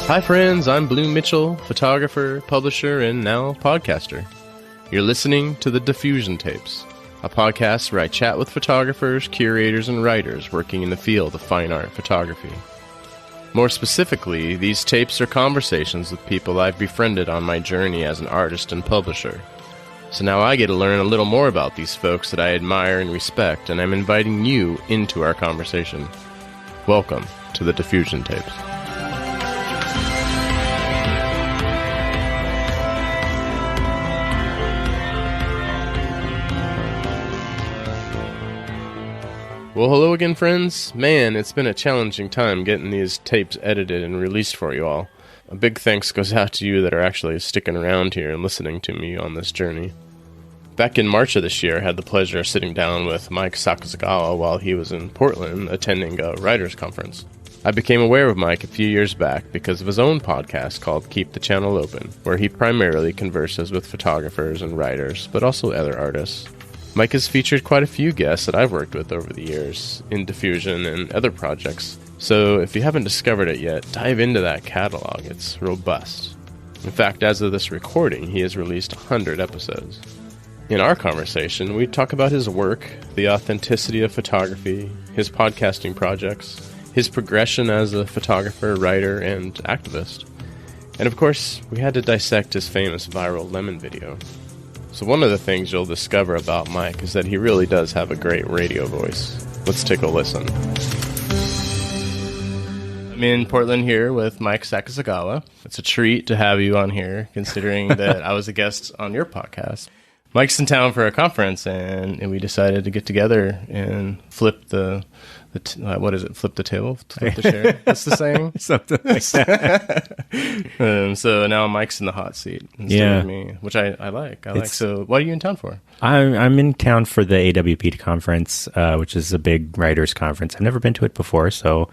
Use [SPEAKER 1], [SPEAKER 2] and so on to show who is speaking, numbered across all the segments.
[SPEAKER 1] Hi friends, I'm Blue Mitchell, photographer, publisher, and now podcaster. You're listening to The Diffusion Tapes, a podcast where I chat with photographers, curators, and writers working in the field of fine art photography. More specifically, these tapes are conversations with people I've befriended on my journey as an artist and publisher. So now I get to learn a little more about these folks that I admire and respect, and I'm inviting you into our conversation. Welcome to The Diffusion Tapes. Well, hello again, friends. Man, it's been a challenging time getting these tapes edited and released for you all. A big thanks goes out to you that are actually sticking around here and listening to me on this journey. Back in March of this year, I had the pleasure of sitting down with Mike Sakazugawa while he was in Portland attending a writers' conference. I became aware of Mike a few years back because of his own podcast called Keep the Channel Open, where he primarily converses with photographers and writers, but also other artists. Mike has featured quite a few guests that I've worked with over the years in Diffusion and other projects, so if you haven't discovered it yet, dive into that catalog. It's robust. In fact, as of this recording, he has released 100 episodes. In our conversation, we talk about his work, the authenticity of photography, his podcasting projects, his progression as a photographer, writer, and activist. And of course, we had to dissect his famous viral lemon video. So one of the things you'll discover about Mike is that he really does have a great radio voice. Let's take a listen. I'm in Portland here with Mike Sakazugawa. It's a treat to have you on here, considering that I was a guest on your podcast. Mike's in town for a conference, and we decided to get together and flip what is it? Flip the table? Flip the chair? That's the saying?
[SPEAKER 2] Something like that.
[SPEAKER 1] So now Mike's in the hot seat instead of me, which I like. So what are you in town for?
[SPEAKER 2] I'm in town for the AWP conference, which is a big writers conference. I've never been to it before, so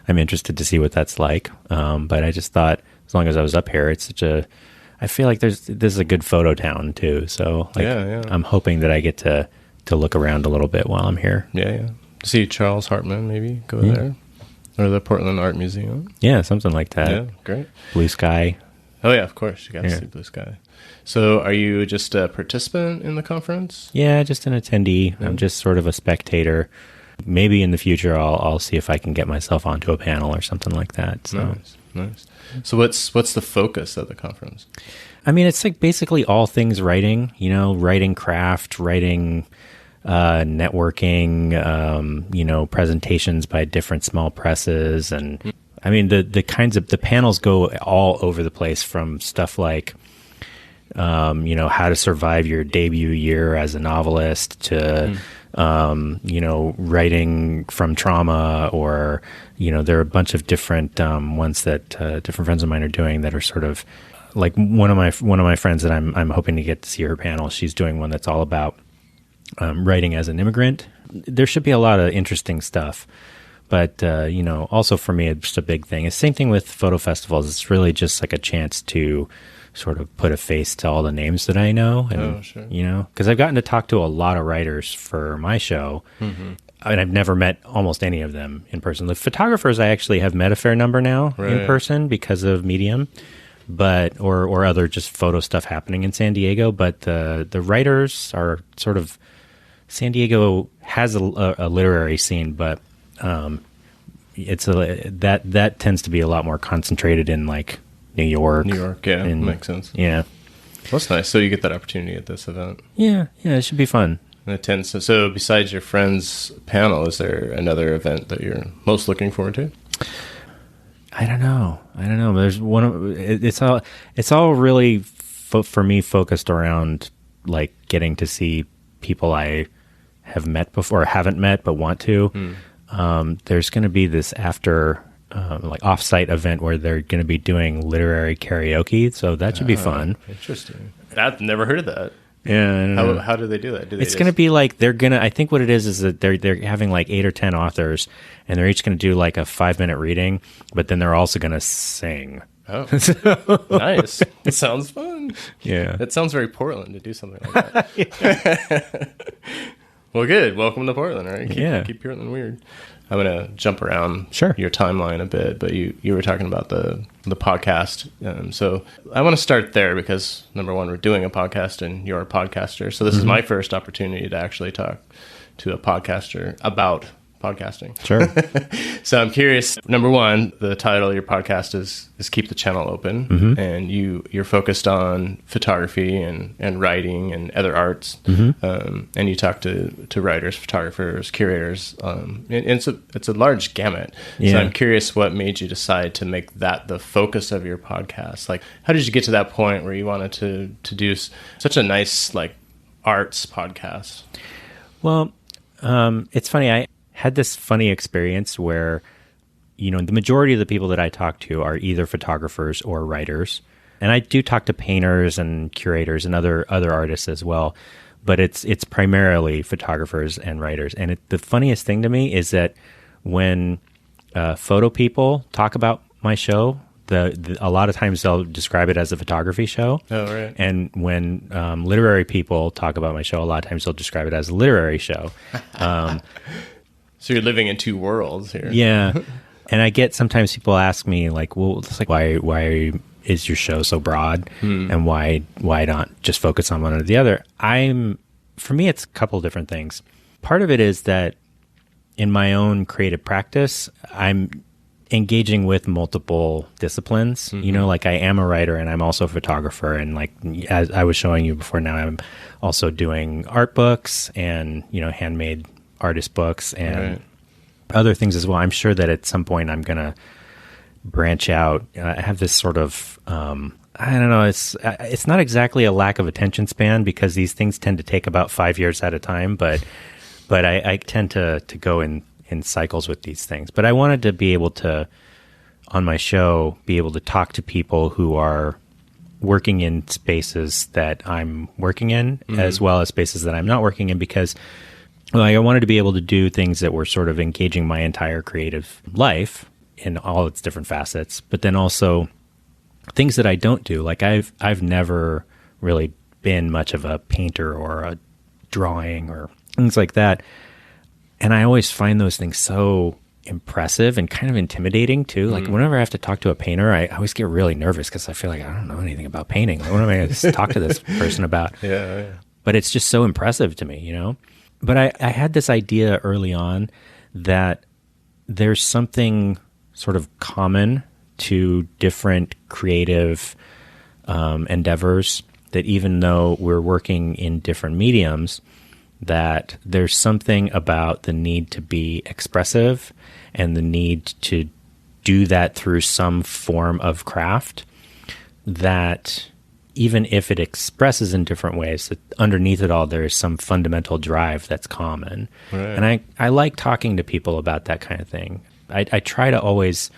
[SPEAKER 2] I'm interested to see what that's like. But I just thought, as long as I was up here, I feel like this is a good photo town too. So I'm hoping that I get to look around a little bit while I'm here.
[SPEAKER 1] Yeah. See Charles Hartman, maybe go there, or the Portland Art Museum.
[SPEAKER 2] Yeah, something like that.
[SPEAKER 1] Yeah, great.
[SPEAKER 2] Blue sky.
[SPEAKER 1] Oh yeah, of course you got to see blue sky. So, are you just a participant in the conference?
[SPEAKER 2] Yeah, just an attendee. I'm just sort of a spectator. Maybe in the future I'll see if I can get myself onto a panel or something like that. So.
[SPEAKER 1] Nice. So what's the focus of the conference?
[SPEAKER 2] I mean, it's like basically all things writing. Writing craft, writing. Networking, presentations by different small presses. And I mean, the panels go all over the place, from stuff like, how to survive your debut year as a novelist to, writing from trauma, or, there are a bunch of different ones that different friends of mine are doing that are sort of like one of my friends that I'm hoping to get to see her panel. She's doing one that's all about writing as an immigrant. There should be a lot of interesting stuff, but also for me, it's just a big thing. It's the same thing with photo festivals. It's really just like a chance to sort of put a face to all the names that I know, and because I've gotten to talk to a lot of writers for my show, and I've never met almost any of them in person. The photographers I actually have met a fair number now in person because of Medium, but or other just photo stuff happening in San Diego. But the writers are sort of. San Diego has a literary scene, but it's that tends to be a lot more concentrated in like New York.
[SPEAKER 1] Makes sense.
[SPEAKER 2] Yeah,
[SPEAKER 1] well, that's nice. So you get that opportunity at this event.
[SPEAKER 2] Yeah, it should be fun.
[SPEAKER 1] And it tends to, so besides your friend's panel, is there another event that you're most looking forward to?
[SPEAKER 2] I don't know. There's one. It's all really for me focused around like getting to see people I have met before, or haven't met but want to. There's going to be this after off-site event where they're going to be doing literary karaoke, so that should be fun.
[SPEAKER 1] Interesting. I've never heard of that.
[SPEAKER 2] Yeah.
[SPEAKER 1] How do they do that?
[SPEAKER 2] It's going to be like I think what it is that they're having like 8 or 10 authors, and they're each going to do like a 5-minute reading, but then they're also going to sing.
[SPEAKER 1] Oh, nice. It sounds fun.
[SPEAKER 2] Yeah.
[SPEAKER 1] It sounds very Portland to do something like that. Well, good. Welcome to Portland, right? Keep Portland weird. I'm going to jump around
[SPEAKER 2] Sure.
[SPEAKER 1] your timeline a bit, but you were talking about the podcast. So I want to start there because, number one, we're doing a podcast and you're a podcaster. So this is my first opportunity to actually talk to a podcaster about podcasting.
[SPEAKER 2] Sure.
[SPEAKER 1] So I'm curious, number one, the title of your podcast is Keep the Channel Open, and you're focused on photography and writing and other arts, and you talk to writers, photographers, curators, and it's a large gamut.
[SPEAKER 2] Yeah.
[SPEAKER 1] So I'm curious what made you decide to make that the focus of your podcast. Like, how did you get to that point where you wanted to do such a nice, like, arts podcast?
[SPEAKER 2] Well, it's funny. I had this funny experience where, the majority of the people that I talk to are either photographers or writers. And I do talk to painters and curators and other artists as well. But it's primarily photographers and writers. And the funniest thing to me is that when photo people talk about my show, a lot of times they'll describe it as a photography show.
[SPEAKER 1] Oh, right.
[SPEAKER 2] And when literary people talk about my show, a lot of times they'll describe it as a literary show.
[SPEAKER 1] So you're living in two worlds here.
[SPEAKER 2] Yeah. And I get sometimes people ask me like, well, it's like, why is your show so broad? And why not just focus on one or the other? For me, it's a couple of different things. Part of it is that in my own creative practice, I'm engaging with multiple disciplines. Like I am a writer and I'm also a photographer. And like, as I was showing you before now, I'm also doing art books and, handmade artist books and other things as well. I'm sure that at some point I'm going to branch out. I have this sort of, I don't know, it's not exactly a lack of attention span because these things tend to take about 5 years at a time, but I tend to go in cycles with these things. But I wanted to be able to, on my show, be able to talk to people who are working in spaces that I'm working in, as well as spaces that I'm not working in, because I wanted to be able to do things that were sort of engaging my entire creative life in all its different facets, but then also things that I don't do. Like I've never really been much of a painter or a drawing or things like that. And I always find those things so impressive and kind of intimidating too. Like whenever I have to talk to a painter, I always get really nervous because I feel like I don't know anything about painting. Like, what am I going to talk to this person about?
[SPEAKER 1] Yeah.
[SPEAKER 2] But it's just so impressive to me, But I had this idea early on that there's something sort of common to different creative endeavors, that even though we're working in different mediums, that there's something about the need to be expressive and the need to do that through some form of craft, that even if it expresses in different ways, that underneath it all, there is some fundamental drive that's common. Right. And I like talking to people about that kind of thing. I try to always,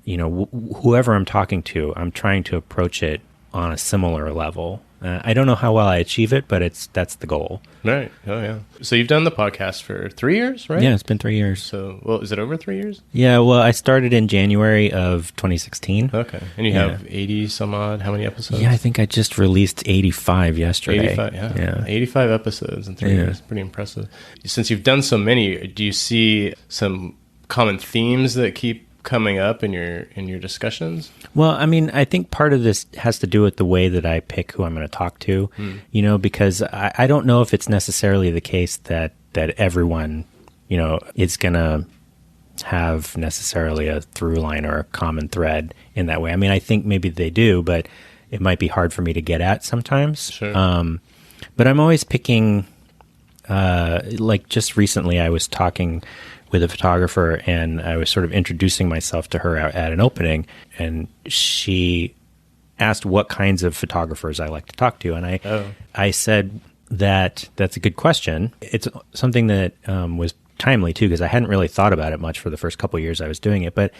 [SPEAKER 2] whoever I'm talking to, I'm trying to approach it on a similar level. I don't know how well I achieve it, but that's the goal.
[SPEAKER 1] Right. Oh, yeah. So you've done the podcast for 3 years, right?
[SPEAKER 2] Yeah, it's been 3 years.
[SPEAKER 1] So, well, is it over 3 years?
[SPEAKER 2] Yeah, well, I started in January of 2016.
[SPEAKER 1] Okay. And you have 80 some odd, how many episodes?
[SPEAKER 2] Yeah, I think I just released 85 yesterday.
[SPEAKER 1] 85, yeah. 85 episodes in 3 years. Pretty impressive. Since you've done so many, do you see some common themes that keep coming up in your discussions?
[SPEAKER 2] Well, I mean, I think part of this has to do with the way that I pick who I'm going to talk to, because I don't know if it's necessarily the case that everyone, is going to have necessarily a through line or a common thread in that way. I mean, I think maybe they do, but it might be hard for me to get at sometimes.
[SPEAKER 1] Sure.
[SPEAKER 2] But I'm always picking, like just recently I was talking with a photographer and I was sort of introducing myself to her at an opening, and she asked what kinds of photographers I like to talk to. And I said that's a good question. It's something that was timely too, because I hadn't really thought about it much for the first couple of years I was doing it. But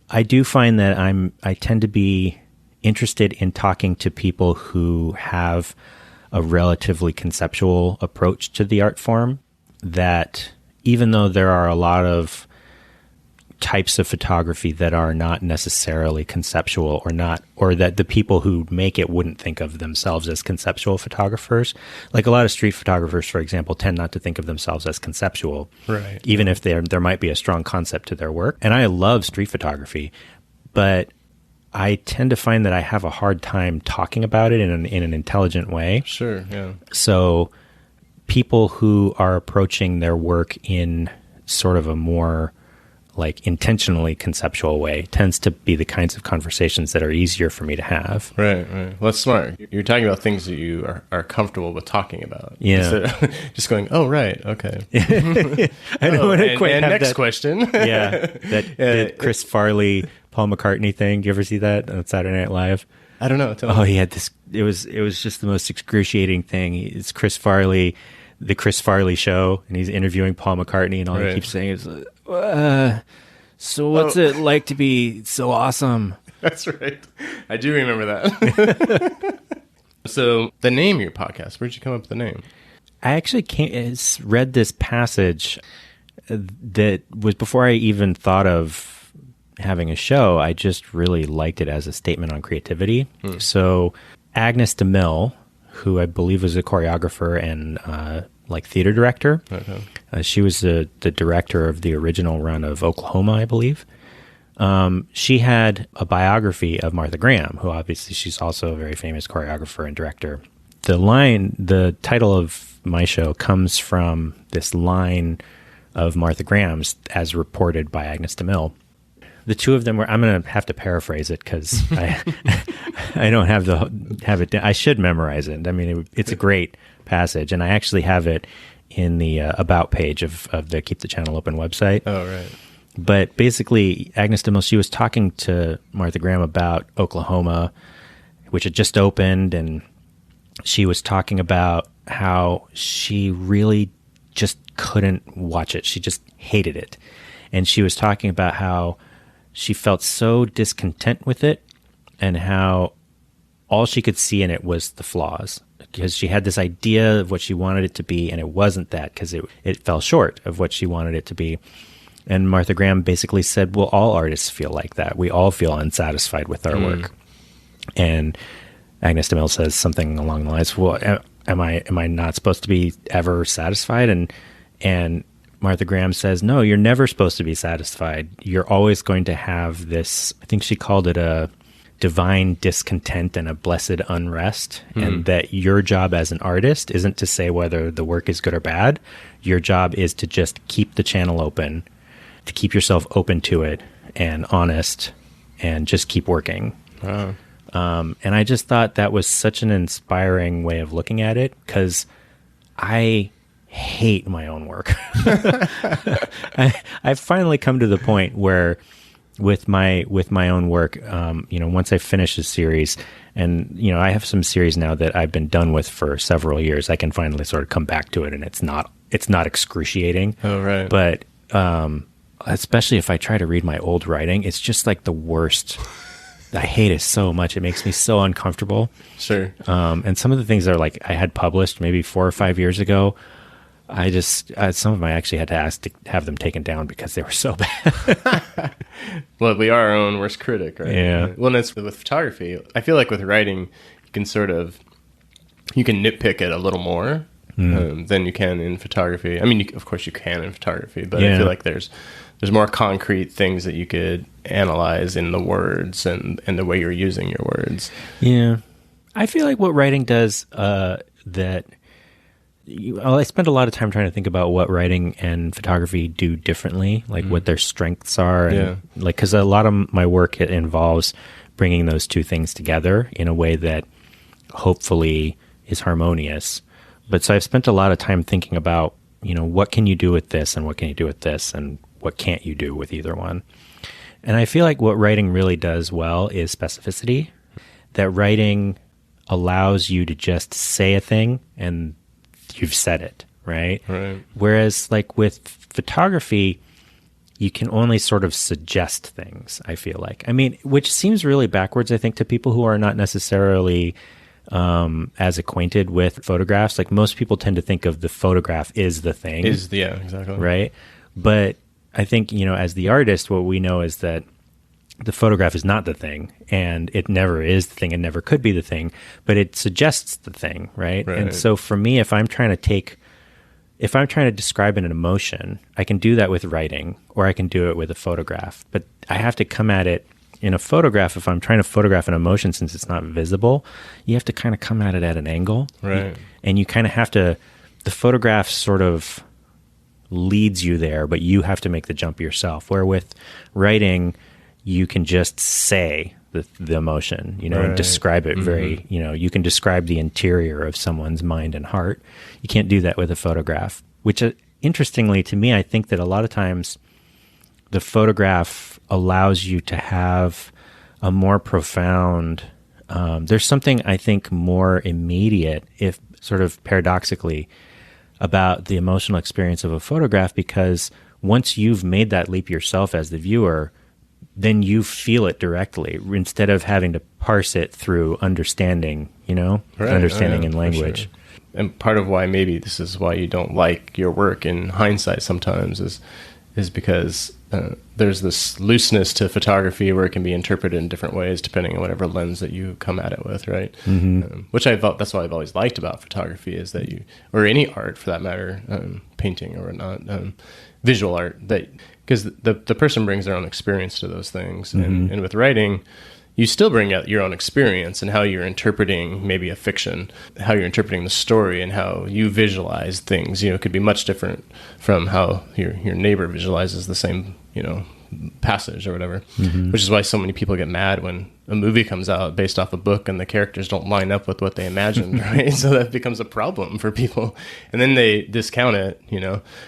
[SPEAKER 2] I do find that I tend to be interested in talking to people who have a relatively conceptual approach to the art form, that even though there are a lot of types of photography that are not necessarily conceptual, or that the people who make it wouldn't think of themselves as conceptual photographers. Like a lot of street photographers, for example, tend not to think of themselves as conceptual,
[SPEAKER 1] right?
[SPEAKER 2] Even if there might be a strong concept to their work. And I love street photography, but I tend to find that I have a hard time talking about it in an intelligent way.
[SPEAKER 1] Sure, yeah.
[SPEAKER 2] So people who are approaching their work in sort of a more like intentionally conceptual way tends to be the kinds of conversations that are easier for me to have.
[SPEAKER 1] Right. Well, that's smart. You're talking about things that you are comfortable with talking about.
[SPEAKER 2] Yeah.
[SPEAKER 1] Just going, oh, right, okay.
[SPEAKER 2] I don't want to quite have
[SPEAKER 1] next
[SPEAKER 2] that.
[SPEAKER 1] question.
[SPEAKER 2] Yeah, that Chris Farley, Paul McCartney thing. Do you ever see that on Saturday Night Live?
[SPEAKER 1] I don't know. Tell me.
[SPEAKER 2] Oh, he had this. It was just the most excruciating thing. It's Chris Farley, the Chris Farley show, and he's interviewing Paul McCartney, and all he keeps saying is, "So what's it like to be so awesome?"
[SPEAKER 1] That's right. I do remember that. So the name of your podcast, where'd you come up with the name?
[SPEAKER 2] I actually read this passage that was before I even thought of having a show. I just really liked it as a statement on creativity. So Agnes DeMille, who I believe was a choreographer and like theater director, she was the director of the original run of Oklahoma, I believe. She had a biography of Martha Graham, who obviously she's also a very famous choreographer and director. The title of my show comes from this line of Martha Graham's as reported by Agnes DeMille. The two of them were, I'm going to have to paraphrase it because I don't have it. I should memorize it. I mean, it's a great passage, and I actually have it in the about page of the Keep the Channel Open website.
[SPEAKER 1] Oh, right.
[SPEAKER 2] But basically, Agnes DeMille, she was talking to Martha Graham about Oklahoma, which had just opened, and she was talking about how she really just couldn't watch it. She just hated it. And she was talking about how she felt so discontent with it and how all she could see in it was the flaws, because she had this idea of what she wanted it to be, and it wasn't that, because it fell short of what she wanted it to be. And Martha Graham basically said, well, all artists feel like that. We all feel unsatisfied with our work. And Agnes DeMille says something along the lines, well, am I not supposed to be ever satisfied? And Martha Graham says, no, you're never supposed to be satisfied. You're always going to have this, I think she called it a divine discontent and a blessed unrest, and that your job as an artist isn't to say whether the work is good or bad. Your job is to just keep the channel open, to keep yourself open to it and honest, and just keep working.
[SPEAKER 1] Wow.
[SPEAKER 2] And I just thought that was such an inspiring way of looking at it, because I hate my own work. I've finally come to the point where with my own work, once I finish a series, and I have some series now that I've been done with for several years, I can finally sort of come back to it, and it's not excruciating.
[SPEAKER 1] Oh, right.
[SPEAKER 2] But especially if I try to read my old writing, it's just like the worst. I hate it so much. It makes me so uncomfortable.
[SPEAKER 1] Sure.
[SPEAKER 2] And some of the things are like I had published maybe 4 or 5 years ago. I just, some of them I actually had to ask to have them taken down because they were so bad.
[SPEAKER 1] Well, we are our own worst critic, right?
[SPEAKER 2] Yeah.
[SPEAKER 1] Well, and it's with photography. I feel like with writing, you can nitpick it a little more than you can in photography. I mean, of course you can in photography, but I feel like there's more concrete things that you could analyze in the words and the way you're using your words.
[SPEAKER 2] Yeah. I feel like what writing does, I spend a lot of time trying to think about what writing and photography do differently, like what their strengths are. And like, because a lot of my work, it involves bringing those two things together in a way that hopefully is harmonious. But so I've spent a lot of time thinking about, what can you do with this, and what can you do with this, and what can't you do with either one? And I feel like what writing really does well is specificity, that writing allows you to just say a thing and you've said it, right?
[SPEAKER 1] Right.
[SPEAKER 2] Whereas like with photography, you can only sort of suggest things, I feel like. I mean, which seems really backwards, I think, to people who are not necessarily as acquainted with photographs. Like most people tend to think of the photograph is the thing.
[SPEAKER 1] Yeah, exactly.
[SPEAKER 2] Right? But I think, as the artist, what we know is that the photograph is not the thing, and it never is the thing and never could be the thing, but it suggests the thing, right? And so for me, if I'm trying to describe an emotion, I can do that with writing, or I can do it with a photograph. But I have to come at it in a photograph. If I'm trying to photograph an emotion, since it's not visible, you have to kind of come at it at an angle.
[SPEAKER 1] Right.
[SPEAKER 2] And you kind of have to, the photograph sort of leads you there, but you have to make the jump yourself. Where with writing, you can just say the emotion, and describe it very, you can describe the interior of someone's mind and heart. You can't do that with a photograph, which interestingly to me, I think that a lot of times the photograph allows you to have a more profound, there's something I think more immediate, if sort of paradoxically, about the emotional experience of a photograph, because once you've made that leap yourself as the viewer, then you feel it directly instead of having to parse it through understanding, understanding in language.
[SPEAKER 1] Sure. And part of why maybe this is why you don't like your work in hindsight sometimes is because there's this looseness to photography where it can be interpreted in different ways depending on whatever lens that you come at it with, right? Which that's what I've always liked about photography is that or any art for that matter, painting or not, visual art, that because the person brings their own experience to those things. And with writing, you still bring out your own experience and how you're interpreting maybe a fiction, how you're interpreting the story and how you visualize things. It could be much different from how your neighbor visualizes the same, passage or whatever, which is why so many people get mad when a movie comes out based off a book and the characters don't line up with what they imagined, right? So that becomes a problem for people. And then they discount it,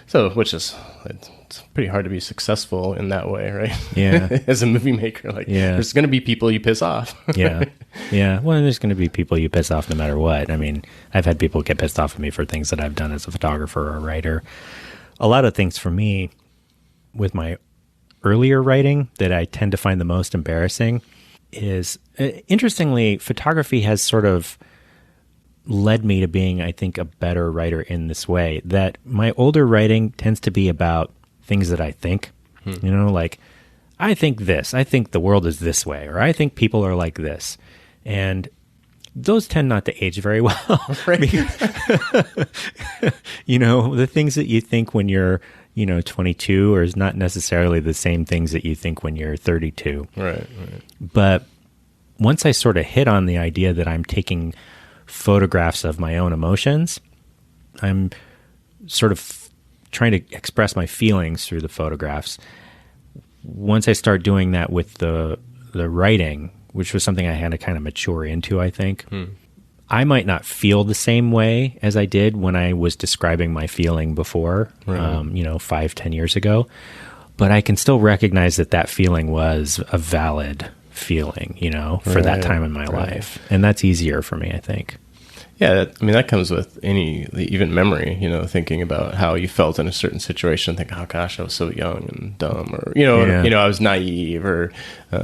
[SPEAKER 1] so which is... It's pretty hard to be successful in that way, right?
[SPEAKER 2] Yeah.
[SPEAKER 1] As a movie maker, there's going to be people you piss off.
[SPEAKER 2] Yeah. Well, there's going to be people you piss off no matter what. I mean, I've had people get pissed off at me for things that I've done as a photographer or a writer. A lot of things for me with my earlier writing that I tend to find the most embarrassing is, interestingly, photography has sort of led me to being, I think, a better writer in this way, that my older writing tends to be about things that I think, like I think this, I think the world is this way, or I think people are like this. And those tend not to age very well.
[SPEAKER 1] Right.
[SPEAKER 2] The things that you think when you're, 22 is not necessarily the same things that you think when you're 32.
[SPEAKER 1] Right.
[SPEAKER 2] But once I sort of hit on the idea that I'm taking photographs of my own emotions, I'm sort of trying to express my feelings through the photographs. Once I start doing that with the writing, which was something I had to kind of mature into, I think, I might not feel the same way as I did when I was describing my feeling before, 5-10 years ago, but I can still recognize that feeling was a valid feeling, for that time in my life. And that's easier for me, I think.
[SPEAKER 1] Yeah, that comes with even memory, thinking about how you felt in a certain situation, think, oh gosh, I was so young and dumb, or, I was naive, or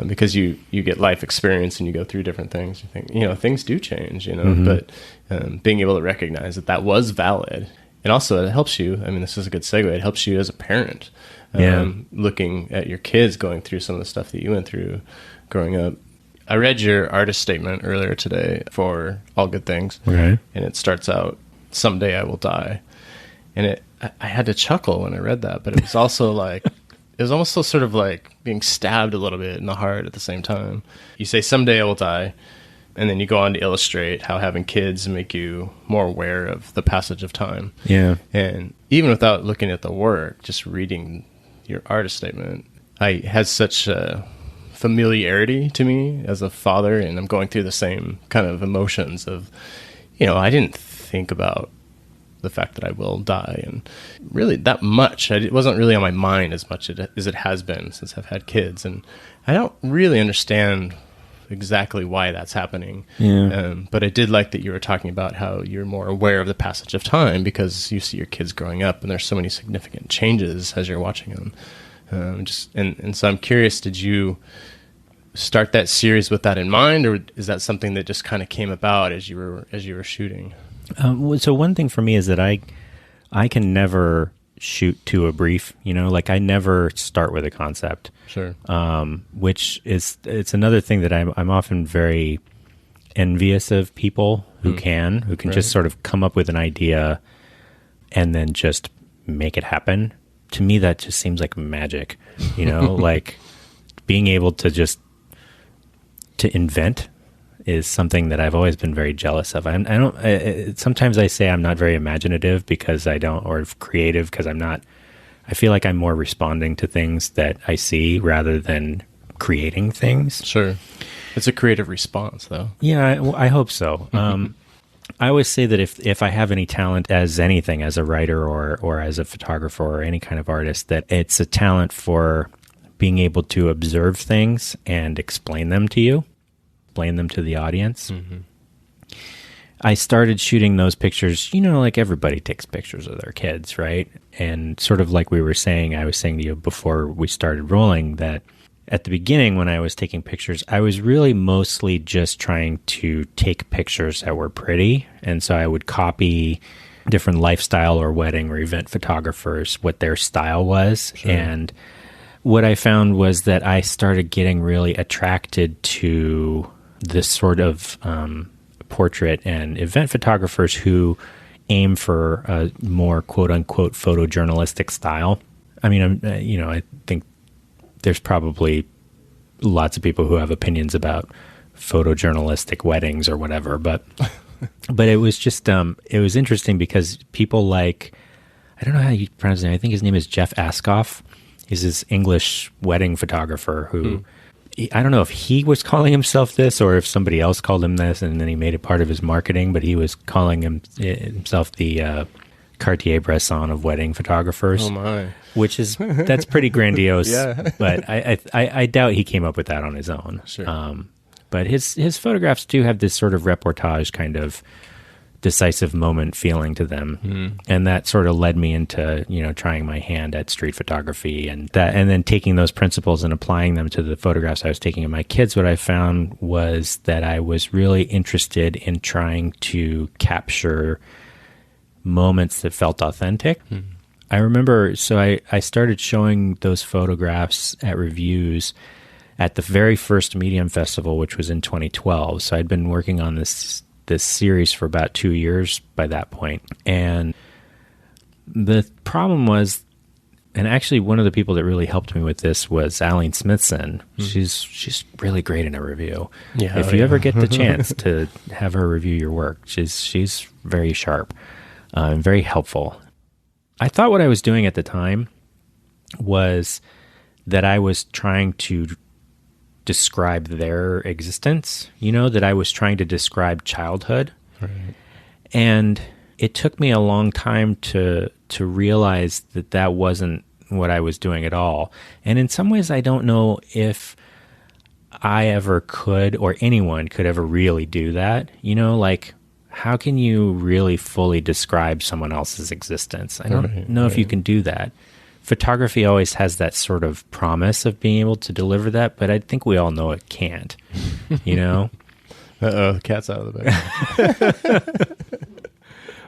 [SPEAKER 1] because you get life experience and you go through different things, you think, things do change, but being able to recognize that was valid. And also it helps you, this is a good segue, it helps you as a parent, looking at your kids going through some of the stuff that you went through growing up. I read your artist statement earlier today for All Good Things,
[SPEAKER 2] right?
[SPEAKER 1] And it starts out, "Someday I will die," and I had to chuckle when I read that, but it was also like, it was almost so sort of like being stabbed a little bit in the heart at the same time. You say, "Someday I will die," and then you go on to illustrate how having kids make you more aware of the passage of time.
[SPEAKER 2] Yeah,
[SPEAKER 1] and even without looking at the work, just reading your artist statement, I had such a familiarity to me as a father, and I'm going through the same kind of emotions of, I didn't think about the fact that I will die, and really that much. It wasn't really on my mind as much as it has been since I've had kids, and I don't really understand exactly why that's happening.
[SPEAKER 2] Yeah.
[SPEAKER 1] But I did like that you were talking about how you're more aware of the passage of time because you see your kids growing up, and there's so many significant changes as you're watching them. And so I'm curious, did you start that series with that in mind, or is that something that just kind of came about as you were shooting?
[SPEAKER 2] So one thing for me is that I can never shoot to a brief, like I never start with a concept.
[SPEAKER 1] Sure.
[SPEAKER 2] Which it's another thing that I'm often very envious of people who can
[SPEAKER 1] Right.
[SPEAKER 2] just sort of come up with an idea and then just make it happen. To me, that just seems like magic, like being able to invent is something that I've always been very jealous of. Sometimes I say I'm not very imaginative because I don't, or creative because I'm not. I feel like I'm more responding to things that I see rather than creating things.
[SPEAKER 1] Sure. It's a creative response, though.
[SPEAKER 2] Yeah, I hope so. I always say that if I have any talent as anything, as a writer or as a photographer or any kind of artist, that it's a talent for being able to observe things and explain them to you, explain them to the audience. I started shooting those pictures, like everybody takes pictures of their kids, right? And sort of like I was saying to you before we started rolling, that at the beginning when I was taking pictures, I was really mostly just trying to take pictures that were pretty. And so I would copy different lifestyle or wedding or event photographers, what their style was.
[SPEAKER 1] Sure.
[SPEAKER 2] And what I found was that I started getting really attracted to this sort of portrait and event photographers who aim for a more quote unquote photojournalistic style. I mean, I think there's probably lots of people who have opinions about photojournalistic weddings or whatever, but it was just it was interesting because people like, I don't know how you pronounce his name. I think his name is Jeff Askoff. He's this English wedding photographer who I don't know if he was calling himself this or if somebody else called him this, and then he made it part of his marketing. But he was calling himself the Cartier-Bresson of wedding photographers.
[SPEAKER 1] Oh my!
[SPEAKER 2] That's pretty grandiose.
[SPEAKER 1] Yeah.
[SPEAKER 2] But I doubt he came up with that on his own.
[SPEAKER 1] Sure.
[SPEAKER 2] But his photographs do have this sort of reportage kind of decisive moment feeling to them. And that sort of led me into, trying my hand at street photography and then taking those principles and applying them to the photographs I was taking of my kids. What I found was that I was really interested in trying to capture moments that felt authentic. I remember, so I started showing those photographs at reviews at the very first Medium Festival, which was in 2012. So I'd been working on this series for about 2 years by that point. And the problem was, and actually one of the people that really helped me with this was Aline Smithson. She's really great in a review.
[SPEAKER 1] Yeah,
[SPEAKER 2] if you ever get the chance to have her review your work, she's very sharp and very helpful. I thought what I was doing at the time was that I was trying to describe their existence, that I was trying to describe childhood.
[SPEAKER 1] Right.
[SPEAKER 2] And it took me a long time to realize that wasn't what I was doing at all. And in some ways, I don't know if I ever could or anyone could ever really do that. Like, how can you really fully describe someone else's existence? I don't know if you can do that. Photography always has that sort of promise of being able to deliver that, but I think we all know it can't,
[SPEAKER 1] Uh-oh, the cat's out of the bag.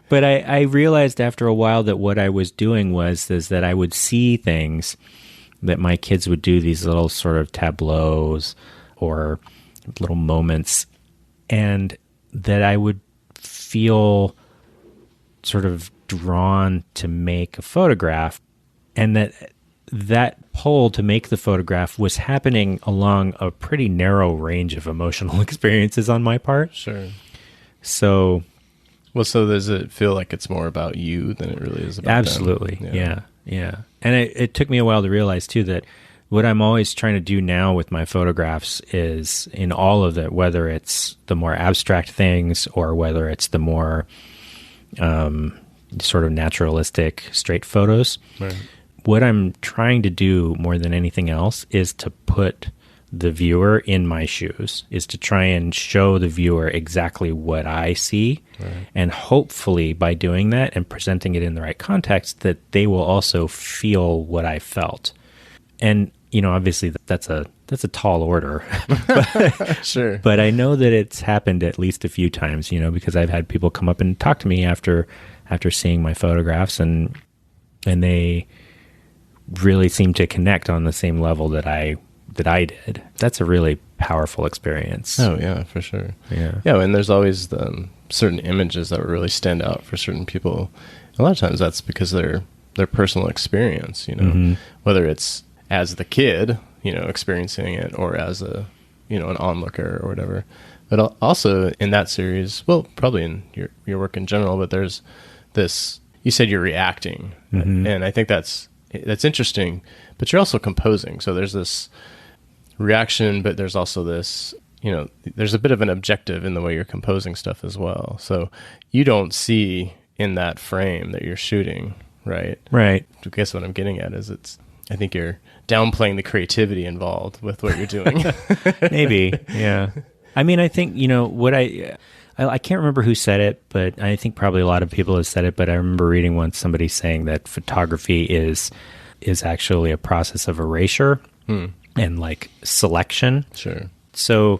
[SPEAKER 2] But I realized after a while that what I was doing is that I would see things that my kids would do, these little sort of tableaus or little moments, and that I would feel sort of drawn to make a photograph. And that pull to make the photograph was happening along a pretty narrow range of emotional experiences on my part.
[SPEAKER 1] Sure.
[SPEAKER 2] So
[SPEAKER 1] does it feel like it's more about you than it really is about
[SPEAKER 2] absolutely.
[SPEAKER 1] them?
[SPEAKER 2] Yeah. And it took me a while to realize too that what I'm always trying to do now with my photographs is in all of it, whether it's the more abstract things or whether it's the more sort of naturalistic straight photos.
[SPEAKER 1] Right.
[SPEAKER 2] What I'm trying to do more than anything else is to put the viewer in my shoes, is to try and show the viewer exactly what I see. Right. And hopefully by doing that and presenting it in the right context, that they will also feel what I felt. And, obviously that's a tall order.
[SPEAKER 1] Sure.
[SPEAKER 2] But I know that it's happened at least a few times, because I've had people come up and talk to me after seeing my photographs, and and they really seem to connect on the same level that I did. That's a really powerful experience.
[SPEAKER 1] Oh yeah, for sure.
[SPEAKER 2] Yeah.
[SPEAKER 1] Yeah, and there's always certain images that really stand out for certain people. A lot of times that's because their personal experience, whether it's as the kid, experiencing it, or as a, an onlooker or whatever. But also in that series, well, probably in your work in general, but there's this, you said you're reacting. And I think that's interesting, but you're also composing. So there's this reaction, but there's also this, there's a bit of an objective in the way you're composing stuff as well. So you don't see in that frame that you're shooting, right?
[SPEAKER 2] Right.
[SPEAKER 1] I guess what I'm getting at is I think you're downplaying the creativity involved with what you're doing.
[SPEAKER 2] Maybe, yeah. I mean, I think, what I can't remember who said it, but I think probably a lot of people have said it, but I remember reading once somebody saying that photography is actually a process of erasure and like selection.
[SPEAKER 1] Sure.
[SPEAKER 2] So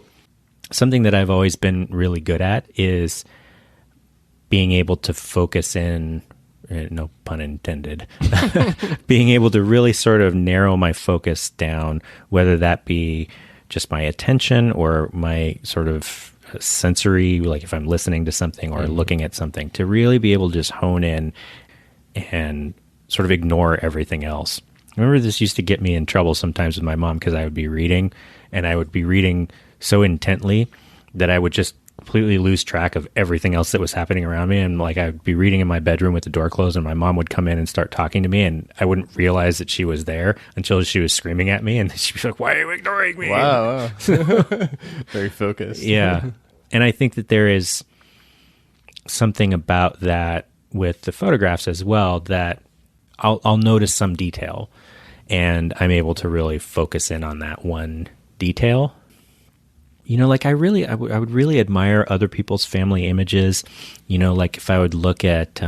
[SPEAKER 2] something that I've always been really good at is being able to focus in, no pun intended, being able to really sort of narrow my focus down, whether that be just my attention or my sort of sensory, like if I'm listening to something or looking at something, to really be able to just hone in and sort of ignore everything else. I remember this used to get me in trouble sometimes with my mom because I would be reading, and I would be reading so intently that I would just completely lose track of everything else that was happening around me. And like I would be reading in my bedroom with the door closed, and my mom would come in and start talking to me, and I wouldn't realize that she was there until she was screaming at me, and she'd be like, "Why are you ignoring me?"
[SPEAKER 1] Wow. Very focused.
[SPEAKER 2] Yeah. And I think that there is something about that with the photographs as well, that I'll notice some detail and I'm able to really focus in on that one detail. Like I would really admire other people's family images. Like if I would look at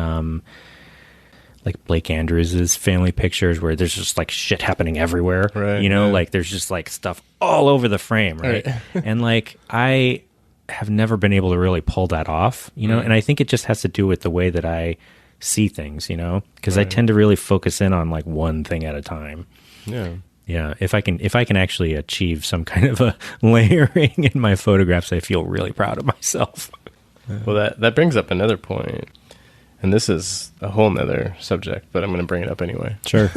[SPEAKER 2] like Blake Andrews's family pictures where there's just like shit happening everywhere.
[SPEAKER 1] Right,
[SPEAKER 2] like there's just like stuff all over the frame, right? And like I have never been able to really pull that off, and I think it just has to do with the way that I see things, because I tend to really focus in on like one thing at a time.
[SPEAKER 1] Yeah.
[SPEAKER 2] Yeah, if I can actually achieve some kind of a layering in my photographs, I feel really proud of myself.
[SPEAKER 1] Well, that brings up another point, and this is a whole nother subject, but I'm going to bring it up anyway.
[SPEAKER 2] Sure.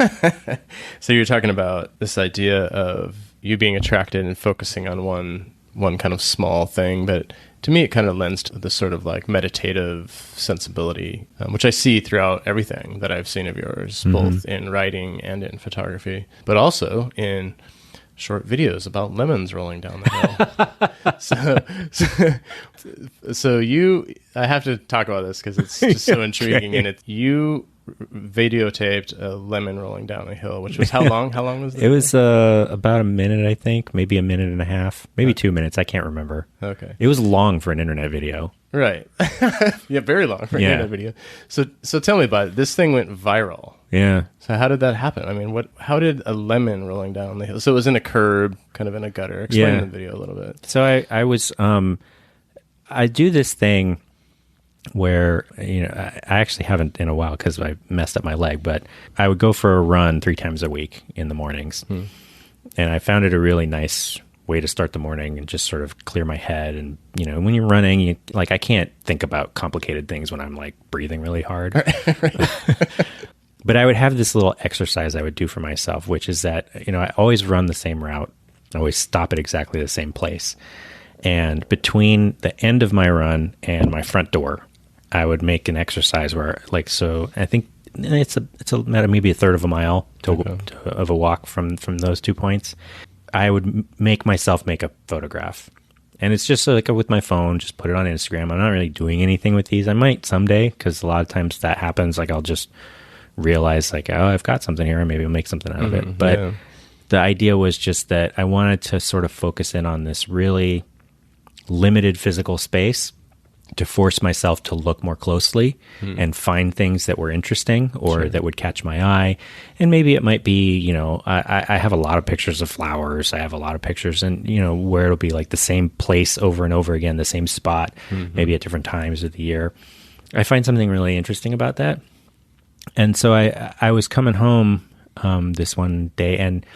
[SPEAKER 1] So you're talking about this idea of you being attracted and focusing on one kind of small thing, but to me, it kind of lends to this sort of like meditative sensibility, which I see throughout everything that I've seen of yours, both in writing and in photography, but also in short videos about lemons rolling down the hill. So I have to talk about this because it's just so intriguing, and you videotaped a lemon rolling down a hill, which was how long? How long was it?
[SPEAKER 2] It was about a minute, I think, maybe a minute and a half, maybe 2 minutes. I can't remember.
[SPEAKER 1] Okay.
[SPEAKER 2] It was long for an internet video.
[SPEAKER 1] Right. Yeah, very long for an internet video. So tell me about it. This thing went viral.
[SPEAKER 2] Yeah.
[SPEAKER 1] So how did that happen? I mean, how did a lemon rolling down the hill? So it was in a curb, kind of in a gutter. Explain the video a little bit.
[SPEAKER 2] So I was, I do this thing where, I actually haven't in a while because I messed up my leg, but I would go for a run 3 times a week in the mornings. And I found it a really nice way to start the morning and just sort of clear my head. And, when you're running, I can't think about complicated things when I'm like breathing really hard. But I would have this little exercise I would do for myself, which is that, I always run the same route. I always stop at exactly the same place. And between the end of my run and my front door, I would make an exercise where, so I think it's maybe a third of a mile of a walk from those 2 points. I would make myself make a photograph. And it's just like with my phone, just put it on Instagram. I'm not really doing anything with these. I might someday, because a lot of times that happens. Like I'll just realize like, oh, I've got something here, and maybe I'll make something out of it. But the idea was just that I wanted to sort of focus in on this really limited physical space to force myself to look more closely and find things that were interesting or that would catch my eye. And maybe it might be, I have a lot of pictures of flowers. I have a lot of pictures and, where it'll be like the same place over and over again, the same spot, maybe at different times of the year. I find something really interesting about that. And so I was coming home this one day, and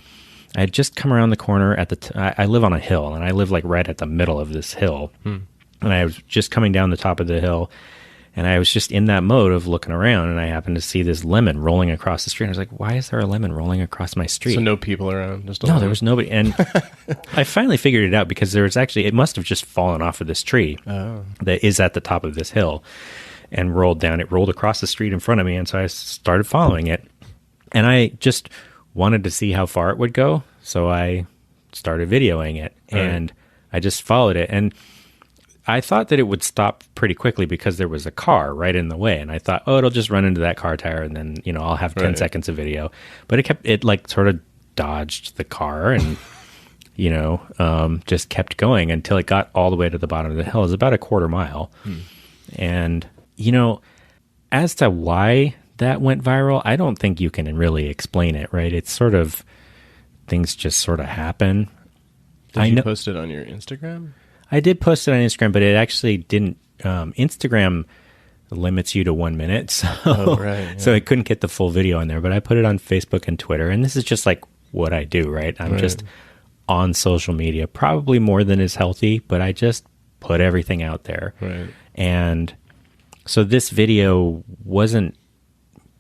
[SPEAKER 2] I had just come around the corner at I live on a hill, and I live like right at the middle of this hill. And I was just coming down the top of the hill, and I was just in that mode of looking around, and I happened to see this lemon rolling across the street. I was like, why is there a lemon rolling across my street?
[SPEAKER 1] So no people around? Just
[SPEAKER 2] No, there was nobody. And I finally figured it out because there was actually, it must have just fallen off of this tree that is at the top of this hill and rolled down. It rolled across the street in front of me, and so I started following it. And I just wanted to see how far it would go, so I started videoing it, and I just followed it. And I thought that it would stop pretty quickly because there was a car right in the way, and I thought, oh, it'll just run into that car tire, and then I'll have 10 seconds of video. But it like sort of dodged the car and just kept going until it got all the way to the bottom of the hill. It was about a quarter mile, and as to why that went viral, I don't think you can really explain it, right? It's sort of, things just sort of happen.
[SPEAKER 1] Did you post it on your Instagram?
[SPEAKER 2] I did post it on Instagram, but it actually didn't. Instagram limits you to 1 minute, so so I couldn't get the full video in there. But I put it on Facebook and Twitter, and this is just like what I do, right? I'm just on social media, probably more than is healthy, but I just put everything out there.
[SPEAKER 1] Right.
[SPEAKER 2] And so this video wasn't